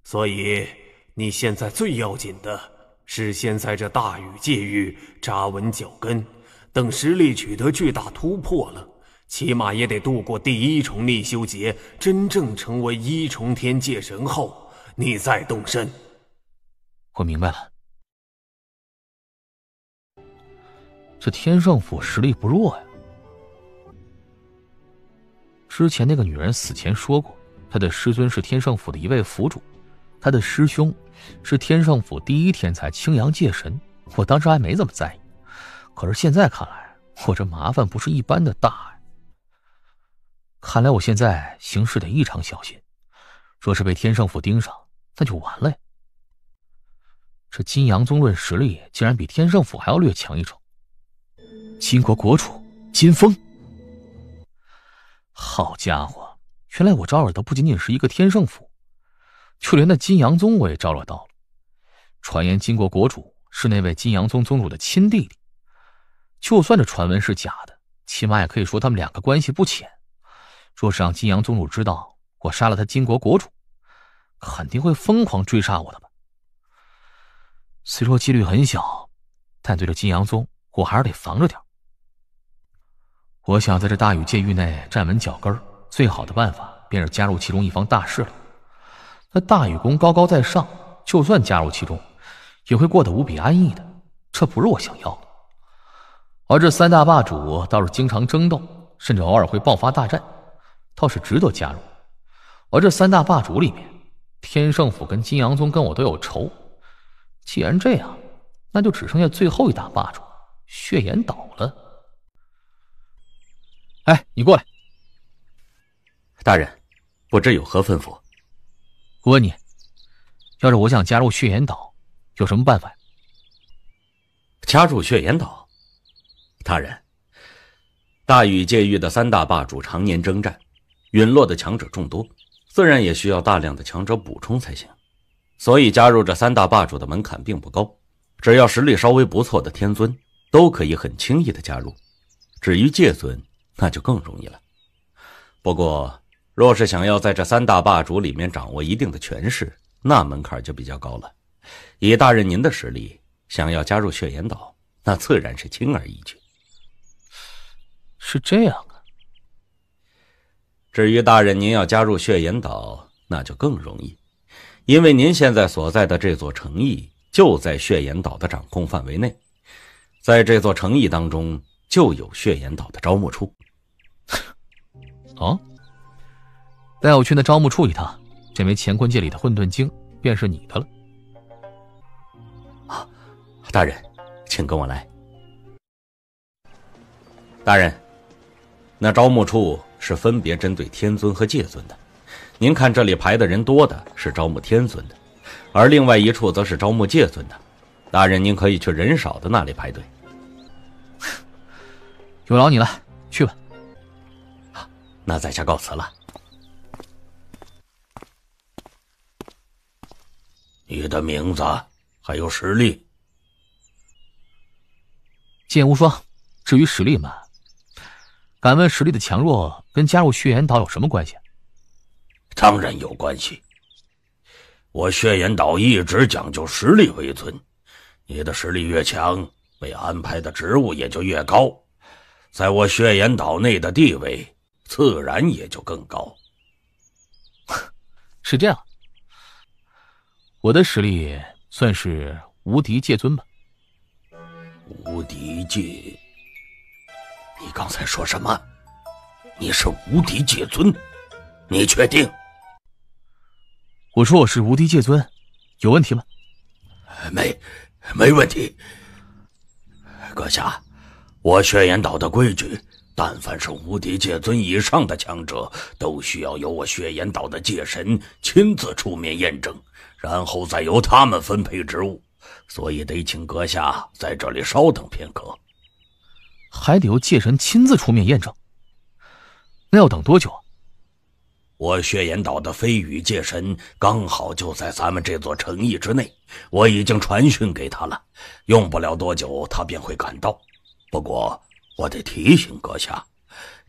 Speaker 4: 所以你现在最要紧的是先在这大禹界域扎稳脚跟，等实力取得巨大突破了，起码也得度过第1重逆修劫，真正成为1重天界神后，你再动身。
Speaker 1: 我明白了，这天圣府实力不弱呀。之前那个女人死前说过，她的师尊是天圣府的一位府主，她的师兄是天圣府第1天才青阳界神。我当时还没怎么在意，可是现在看来，我这麻烦不是一般的大呀。看来我现在行事得异常小心，若是被天圣府盯上，那就完了呀。这金阳宗论实力竟然比天圣府还要略强1筹。金国国主金峰，好家伙，原来我招惹的不仅仅是一个天圣府，就连那金阳宗我也招惹到了。传言金国国主是那位金阳宗宗主的亲弟弟，就算这传闻是假的，起码也可以说他们两个关系不浅。若是让金阳宗主知道我杀了他金国国主，肯定会疯狂追杀我的吧。虽说几率很小，但对着金阳宗，我还是得防着点。我想在这大禹界域内站稳脚跟，最好的办法便是加入其中一方大势力。那大禹宫高高在上，就算加入其中，也会过得无比安逸的，这不是我想要的。而这三大霸主倒是经常争斗，甚至偶尔会爆发大战，倒是值得加入。而这三大霸主里面，天圣府跟金阳宗跟我都有仇。既然这样，那就只剩下最后一大霸主血岩岛了。哎，你过来。
Speaker 3: 大人，不知有何吩咐？
Speaker 1: 我问你，要是我想加入血岩岛，有什么办法呀？
Speaker 3: 加入血岩岛？大人，大禹界域的三大霸主常年征战，陨落的强者众多，自然也需要大量的强者补充才行。所以加入这三大霸主的门槛并不高，只要实力稍微不错的天尊都可以很轻易的加入。至于界尊，那就更容易了。不过若是想要在这三大霸主里面掌握一定的权势，那门槛就比较高了。以大人您的实力，想要加入血岩岛，那自然是轻而易举。
Speaker 1: 是这样啊。
Speaker 3: 至于大人您要加入血岩岛，那就更容易，因为您现在所在的这座城邑就在血岩岛的掌控范围内，在这座城邑当中就有血岩岛的招募处。
Speaker 1: 哦，带我去那招募处一趟，这枚乾坤界里的混沌经便是你的了。
Speaker 3: 啊，大人，请跟我来。大人，那招募处是分别针对天尊和界尊的。您看这里排的人多的是招募天尊的，而另外一处则是招募界尊的。大人您可以去人少的那里排队。
Speaker 1: 有劳你了，去吧。
Speaker 3: 那在下告辞了。
Speaker 4: 你的名字还有实力？
Speaker 1: 剑无双。至于实力嘛，敢问实力的强弱跟加入血岩岛有什么关系？
Speaker 4: 当然有关系。我血岩岛一直讲究实力为尊，你的实力越强，被安排的职务也就越高，在我血岩岛内的地位自然也就更高。
Speaker 1: 是这样，我的实力算是无敌界尊吧。
Speaker 4: 无敌界？你刚才说什么？你是无敌界尊？你确定？
Speaker 1: 我说我是无敌界尊，有问题吗？
Speaker 4: 没问题。阁下，我血岩岛的规矩，但凡是无敌界尊以上的强者，都需要由我血岩岛的界神亲自出面验证，然后再由他们分配职务，所以得请阁下在这里稍等片刻。
Speaker 1: 还得由界神亲自出面验证，那要等多久啊？
Speaker 4: 我血岩岛的飞羽界神刚好就在咱们这座城邑之内，我已经传讯给他了，用不了多久他便会赶到。不过我得提醒阁下，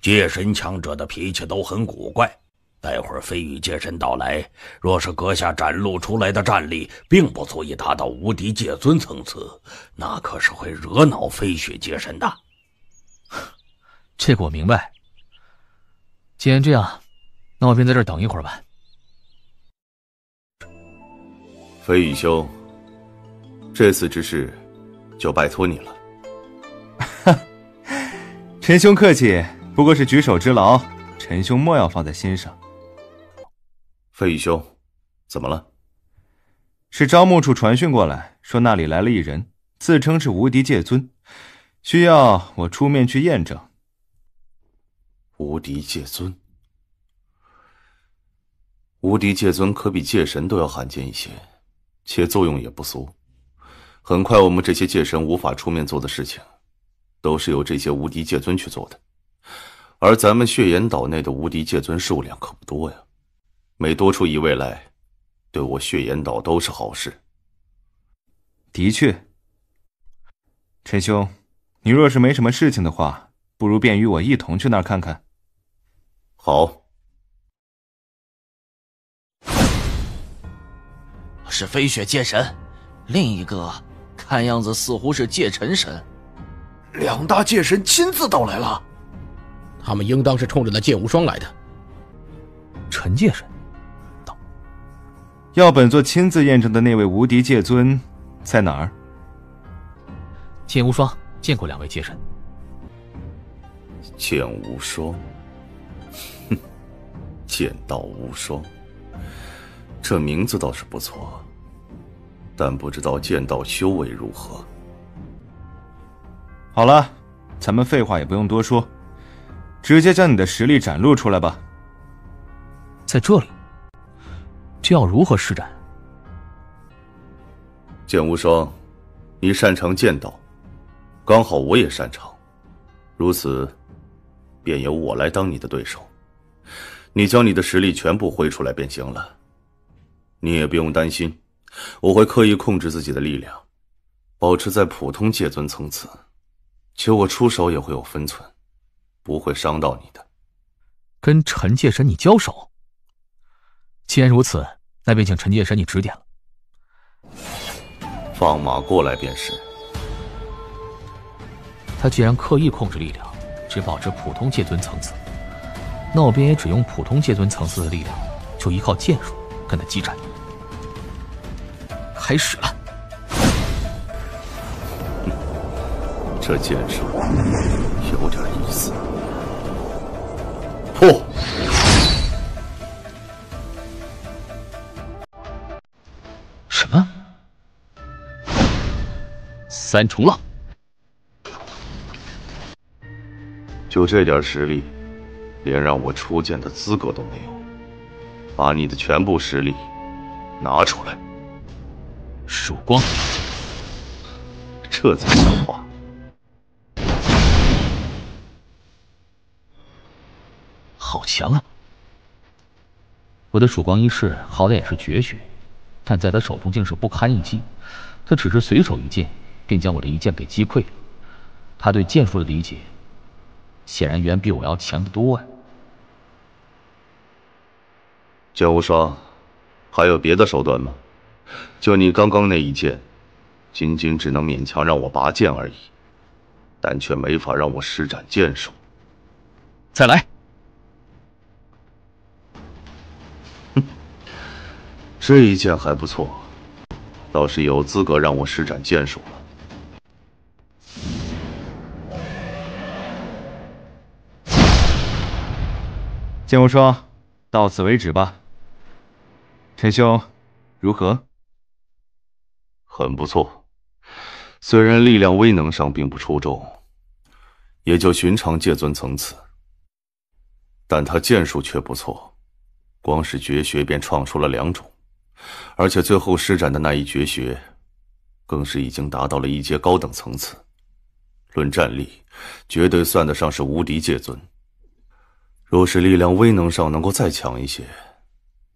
Speaker 4: 界神强者的脾气都很古怪，待会儿飞羽界神到来，若是阁下展露出来的战力并不足以达到无敌界尊层次，那可是会惹恼飞雪界神的。
Speaker 1: 这个我明白。既然这样，那我便在这儿等一会儿吧。
Speaker 2: 飞羽兄，这次之事就拜托你了。
Speaker 14: 陈兄客气，不过是举手之劳，陈兄莫要放在心上。
Speaker 2: 飞羽兄，怎么了？
Speaker 14: 是招募处传讯过来，说那里来了一人，自称是无敌界尊，需要我出面去验证。
Speaker 2: 无敌界尊？无敌界尊可比界神都要罕见一些，且作用也不俗。很快我们这些界神无法出面做的事情，都是由这些无敌界尊去做的。而咱们血岩岛内的无敌界尊数量可不多呀，每多出一位来，对我血岩岛都是好事。
Speaker 14: 的确，陈兄，你若是没什么事情的话，不如便与我一同去那儿看看。
Speaker 2: 好。
Speaker 15: 是飞雪界神，另一个看样子似乎是界尘神。
Speaker 9: 2大界神亲自到来了，他们应当是冲着那剑无双来的。
Speaker 1: 陈界神
Speaker 14: 要本座亲自验证的那位无敌界尊在哪儿？
Speaker 1: 剑无双见过2位界神。
Speaker 2: 剑无双，哼，剑道无双，这名字倒是不错，但不知道剑道修为如何。
Speaker 14: 好了，咱们废话也不用多说，直接将你的实力展露出来吧。
Speaker 1: 在这里，这要如何施展？
Speaker 2: 剑无双，你擅长剑道，刚好我也擅长，如此，便由我来当你的对手。你将你的实力全部挥出来便行了。你也不用担心，我会刻意控制自己的力量，保持在普通界尊层次，且我出手也会有分寸，不会伤到你的。
Speaker 1: 跟陈界神你交手？既然如此，那便请陈界神你指点了。
Speaker 2: 放马过来便是。
Speaker 1: 他既然刻意控制力量，只保持普通界尊层次，那我便也只用普通界尊层次的力量，就依靠剑术跟他激战。开始了。
Speaker 2: 这剑术有点意思。破！
Speaker 1: 什么？3重浪？
Speaker 2: 就这点实力，连让我出剑的资格都没有。把你的全部实力拿出来。
Speaker 1: 曙光，
Speaker 2: 这才像话。
Speaker 1: 好强啊！我的曙光一式好歹也是绝学，但在他手中竟是不堪一击。他只是随手一剑，便将我的一剑给击溃了。他对剑术的理解，显然远比我要强得多啊！
Speaker 2: 剑无双，还有别的手段吗？就你刚刚那一剑，仅仅只能勉强让我拔剑而已，但却没法让我施展剑术。
Speaker 1: 再来！
Speaker 2: 这一剑还不错，倒是有资格让我施展剑术了。
Speaker 14: 剑无双，到此为止吧。陈兄，如何？
Speaker 2: 很不错，虽然力量威能上并不出众，也就寻常界尊层次，但他剑术却不错，光是绝学便创出了2种，而且最后施展的那一绝学，更是已经达到了1阶高等层次，论战力，绝对算得上是无敌界尊。若是力量威能上能够再强一些，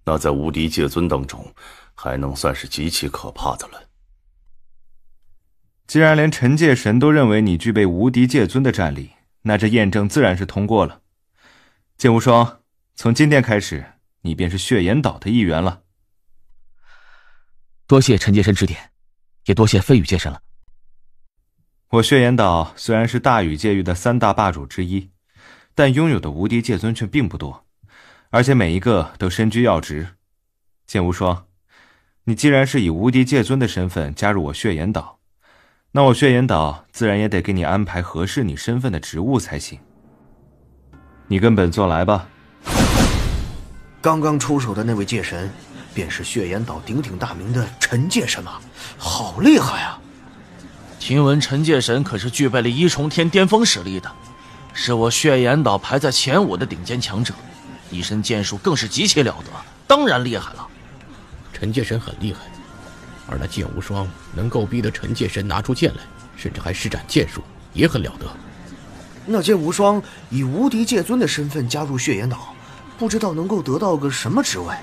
Speaker 2: 那在无敌界尊当中，还能算是极其可怕的了。
Speaker 14: 既然连陈界神都认为你具备无敌界尊的战力，那这验证自然是通过了。剑无双，从今天开始，你便是血岩岛的一员了。
Speaker 1: 多谢陈界神指点，也多谢飞羽界神了。
Speaker 14: 我血岩岛虽然是大禹界域的3大霸主之一，但拥有的无敌界尊却并不多，而且每一个都身居要职。剑无双，你既然是以无敌界尊的身份加入我血岩岛，那我血岩岛自然也得给你安排合适你身份的职务才行。你跟本座来吧。
Speaker 9: 刚刚出手的那位界神，便是血岩岛鼎鼎大名的陈界神吗？好厉害啊！
Speaker 15: 听闻陈界神可是具备了1重天巅峰实力的，是我血岩岛排在前5的顶尖强者，一身剑术更是极其了得，当然厉害了。
Speaker 9: 陈界神很厉害，而那剑无双能够逼得陈界神拿出剑来，甚至还施展剑术，也很了得。那剑无双以无敌界尊的身份加入血岩岛，不知道能够得到个什么职位。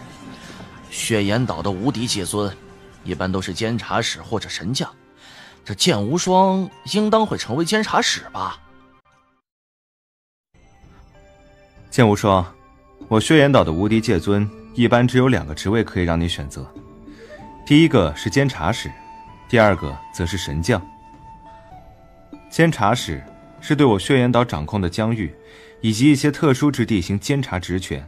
Speaker 15: 血岩岛的无敌界尊一般都是监察使或者神将，这剑无双应当会成为监察使吧？
Speaker 14: 剑无双，我血岩岛的无敌界尊一般只有2个职位可以让你选择，第一个是监察使，第二个则是神将。监察使是对我血岩岛掌控的疆域以及一些特殊之地行监察职权，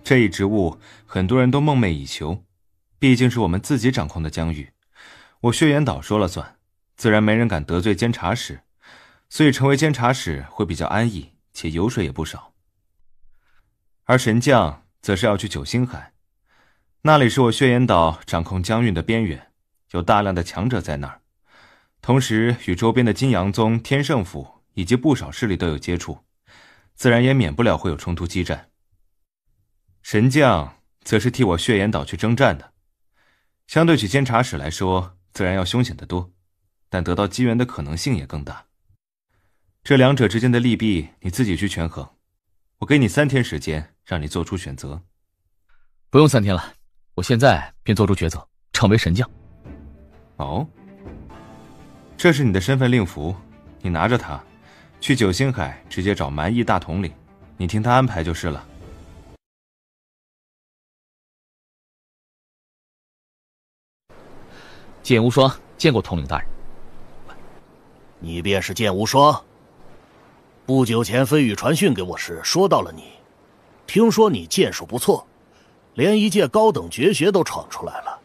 Speaker 14: 这一职务很多人都梦寐以求，毕竟是我们自己掌控的疆域，我血岩岛说了算，自然没人敢得罪监察使，所以成为监察使会比较安逸，且油水也不少。而神将则是要去九星海，那里是我血岩岛掌控疆域的边缘，有大量的强者在那儿，同时与周边的金阳宗、天圣府以及不少势力都有接触，自然也免不了会有冲突激战。神将则是替我血岩岛去征战的，相对起监察使来说，自然要凶险得多，但得到机缘的可能性也更大。这两者之间的利弊你自己去权衡，我给你3天时间让你做出选择。
Speaker 1: 不用3天了，我现在便做出抉择，成为神将。
Speaker 14: 哦，这是你的身份令符，你拿着它去九星海直接找蛮夷大统领，你听他安排就是了。
Speaker 1: 剑无双见过统领大人。
Speaker 10: 你便是剑无双？不久前飞羽传讯给我时说到了你，听说你剑术不错，连一介高等绝学都闯出来了，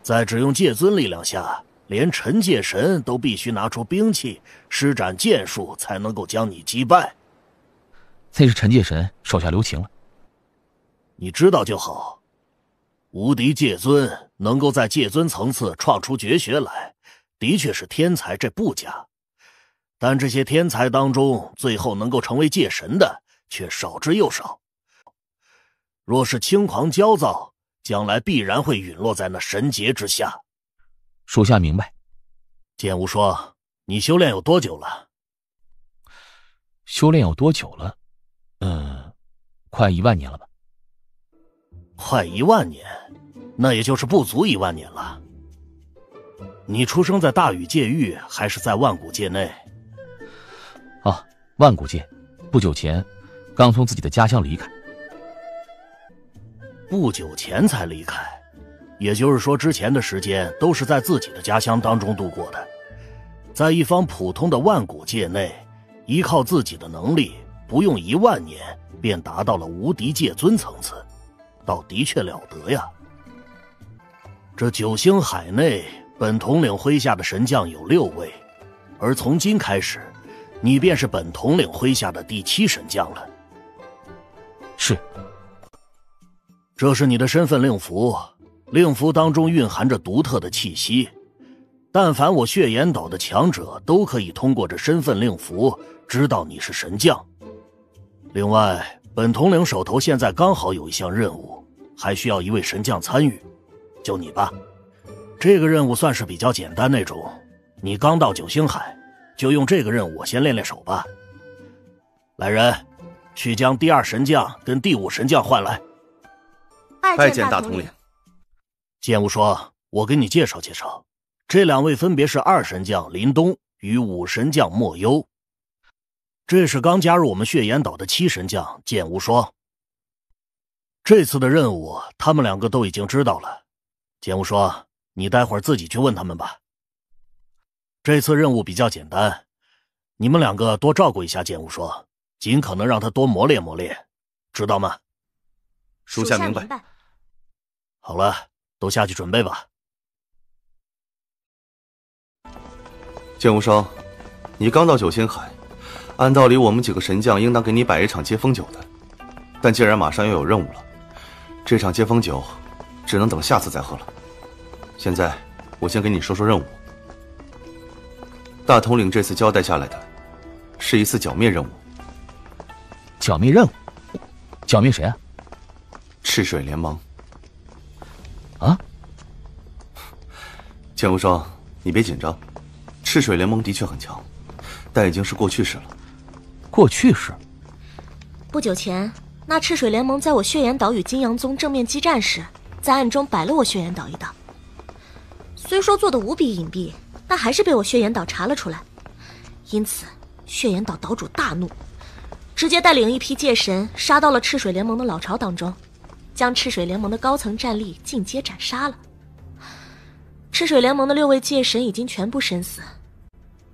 Speaker 10: 在只用界尊力量下，连陈界神都必须拿出兵器施展剑术才能够将你击败。
Speaker 1: 那是陈界神手下留情了。
Speaker 10: 你知道就好，无敌界尊能够在界尊层次创出绝学来，的确是天才，这不假。但这些天才当中，最后能够成为界神的却少之又少。若是轻狂焦躁，将来必然会陨落在那神劫之下。
Speaker 1: 属下明白。
Speaker 10: 剑无双，你修炼有多久了？
Speaker 1: 修炼有多久了？快1万年了吧。
Speaker 10: 快1万年，那也就是不足1万年了。你出生在大禹界域，还是在万古界内？
Speaker 1: 啊，万古界，不久前刚从自己的家乡离开。
Speaker 10: 不久前才离开，也就是说之前的时间都是在自己的家乡当中度过的，在一方普通的万古界内，依靠自己的能力，不用1万年便达到了无敌界尊层次，倒的确了得呀。这九星海内，本统领麾下的神将有6位，而从今开始，你便是本统领麾下的第7神将了。
Speaker 1: 是。
Speaker 10: 这是你的身份令符，令符当中蕴含着独特的气息，但凡我血岩岛的强者都可以通过这身份令符知道你是神将。另外，本统领手头现在刚好有一项任务，还需要一位神将参与，就你吧。这个任务算是比较简单那种，你刚到九星海，就用这个任务先练练手吧。来人，去将第2神将跟第5神将换来。
Speaker 2: 拜见大统领。
Speaker 10: 剑无双，我给你介绍介绍，这2位分别是2神将林东与5神将莫幽。这是刚加入我们血岩岛的7神将剑无双。这次的任务，他们2个都已经知道了。剑无双，你待会儿自己去问他们吧。这次任务比较简单，你们2个多照顾一下剑无双，尽可能让他多磨练磨练，知道吗？
Speaker 2: 属下明白。
Speaker 10: 好了，都下去准备吧。
Speaker 2: 剑无双，你刚到九星海，按道理我们几个神将应当给你摆一场接风酒的，但既然马上要有任务了，这场接风酒只能等下次再喝了。现在我先给你说说任务。大统领这次交代下来的是一次剿灭任务。
Speaker 1: 剿灭任务？剿灭谁啊？
Speaker 2: 赤水联盟。
Speaker 1: 啊？
Speaker 2: 剑无双，你别紧张，赤水联盟的确很强，但已经是过去式了。
Speaker 1: 过去式？
Speaker 11: 不久前，那赤水联盟在我血岩岛与金阳宗正面激战时，在暗中摆了我血岩岛一道。虽说做得无比隐蔽，但还是被我血岩岛查了出来。因此，血岩岛岛主大怒，直接带领一批界神杀到了赤水联盟的老巢当中，将赤水联盟的高层战力尽皆斩杀了。赤水联盟的6位界神已经全部身死，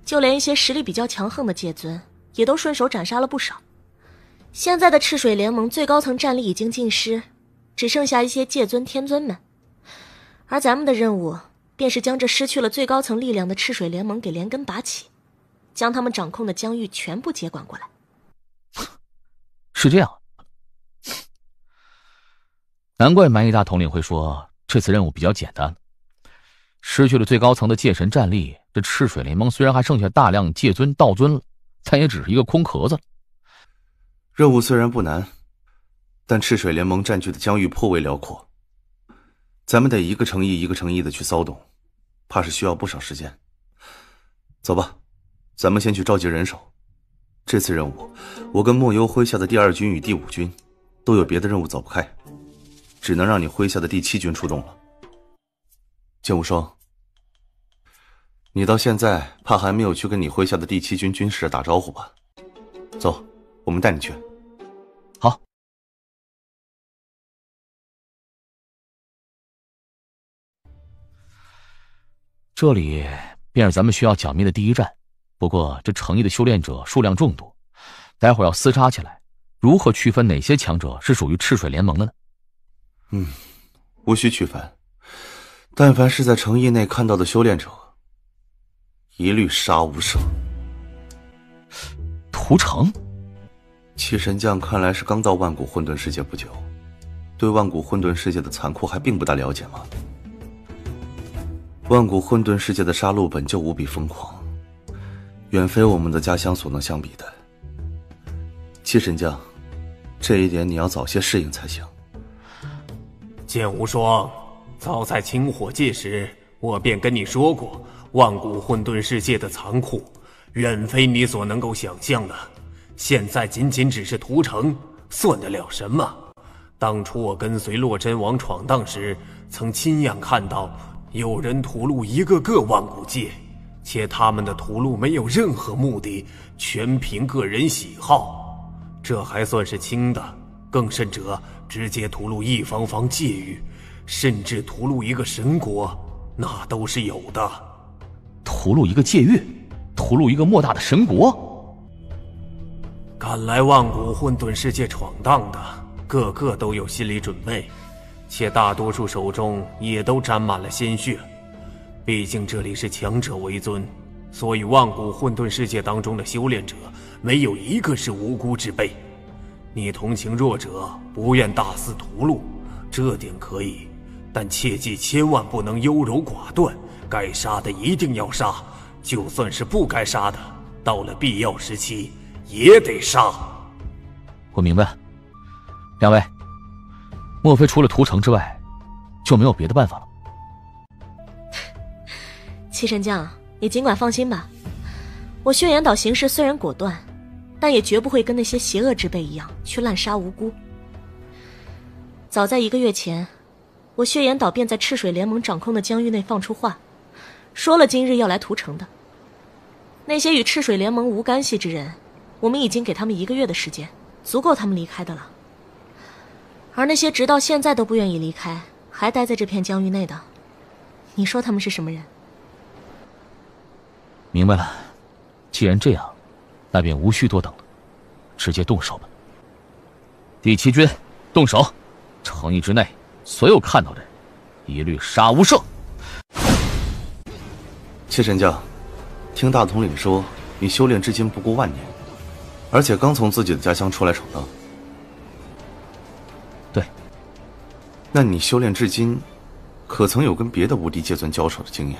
Speaker 11: 就连一些实力比较强横的界尊也都顺手斩杀了不少。现在的赤水联盟最高层战力已经尽失，只剩下一些界尊天尊们，而咱们的任务便是将这失去了最高层力量的赤水联盟给连根拔起，将他们掌控的疆域全部接管过来。
Speaker 1: 是这样，难怪蛮夷大统领会说这次任务比较简单。失去了最高层的界神战力，这赤水联盟虽然还剩下大量界尊道尊了，但也只是一个空壳子。
Speaker 2: 任务虽然不难，但赤水联盟占据的疆域颇为辽阔，咱们得一个城邑一个城邑的去骚动，怕是需要不少时间。走吧，咱们先去召集人手。这次任务，我跟莫幽麾下的第2军与第5军都有别的任务走不开，只能让你麾下的第7军出动了。剑无双，你到现在怕还没有去跟你麾下的第7军军士打招呼吧？走，我们带你去。
Speaker 1: 好。这里便是咱们需要剿灭的第一站，不过这城邑的修炼者数量众多，待会儿要厮杀起来，如何区分哪些强者是属于赤水联盟的呢？
Speaker 2: 无需区分，但凡是在城邑内看到的修炼者，一律杀无赦。
Speaker 1: 屠城？
Speaker 2: 七神将看来是刚到万古混沌世界不久，对万古混沌世界的残酷还并不大了解吗？万古混沌世界的杀戮本就无比疯狂，远非我们的家乡所能相比的。七神将，这一点你要早些适应才行。
Speaker 4: 剑无双，早在清火界时，我便跟你说过，万古混沌世界的残酷，远非你所能够想象的。现在仅仅只是屠城，算得了什么？当初我跟随洛真王闯荡时，曾亲眼看到有人屠戮一个个万古界，且他们的屠戮没有任何目的，全凭个人喜好。这还算是轻的，更甚者，直接屠戮一方方界域，甚至屠戮一个神国，那都是有的。
Speaker 1: 屠戮一个界域，屠戮一个莫大的神国。
Speaker 4: 敢来万古混沌世界闯荡的，个个都有心理准备，且大多数手中也都沾满了鲜血。毕竟这里是强者为尊，所以万古混沌世界当中的修炼者，没有一个是无辜之辈。你同情弱者，不愿大肆屠戮，这点可以，但切记千万不能优柔寡断，该杀的一定要杀，就算是不该杀的，到了必要时期也得杀。
Speaker 1: 我明白。两位，莫非除了屠城之外，就没有别的办法了？
Speaker 11: 七神将，你尽管放心吧。我血岩岛行事虽然果断，但也绝不会跟那些邪恶之辈一样去滥杀无辜。早在1个月前，我血岩岛便在赤水联盟掌控的疆域内放出话，说了今日要来屠城的。那些与赤水联盟无干系之人，我们已经给他们1个月的时间，足够他们离开的了。而那些直到现在都不愿意离开，还待在这片疆域内的，你说他们是什么人？
Speaker 1: 明白了，既然这样，那便无需多等了，直接动手吧。第7军，动手！城邑之内，所有看到的人，一律杀无赦。
Speaker 2: 七神将，听大统领说，你修炼至今不过1万年，而且刚从自己的家乡出来闯荡。
Speaker 1: 对。
Speaker 2: 那你修炼至今，可曾有跟别的无敌界尊交手的经验？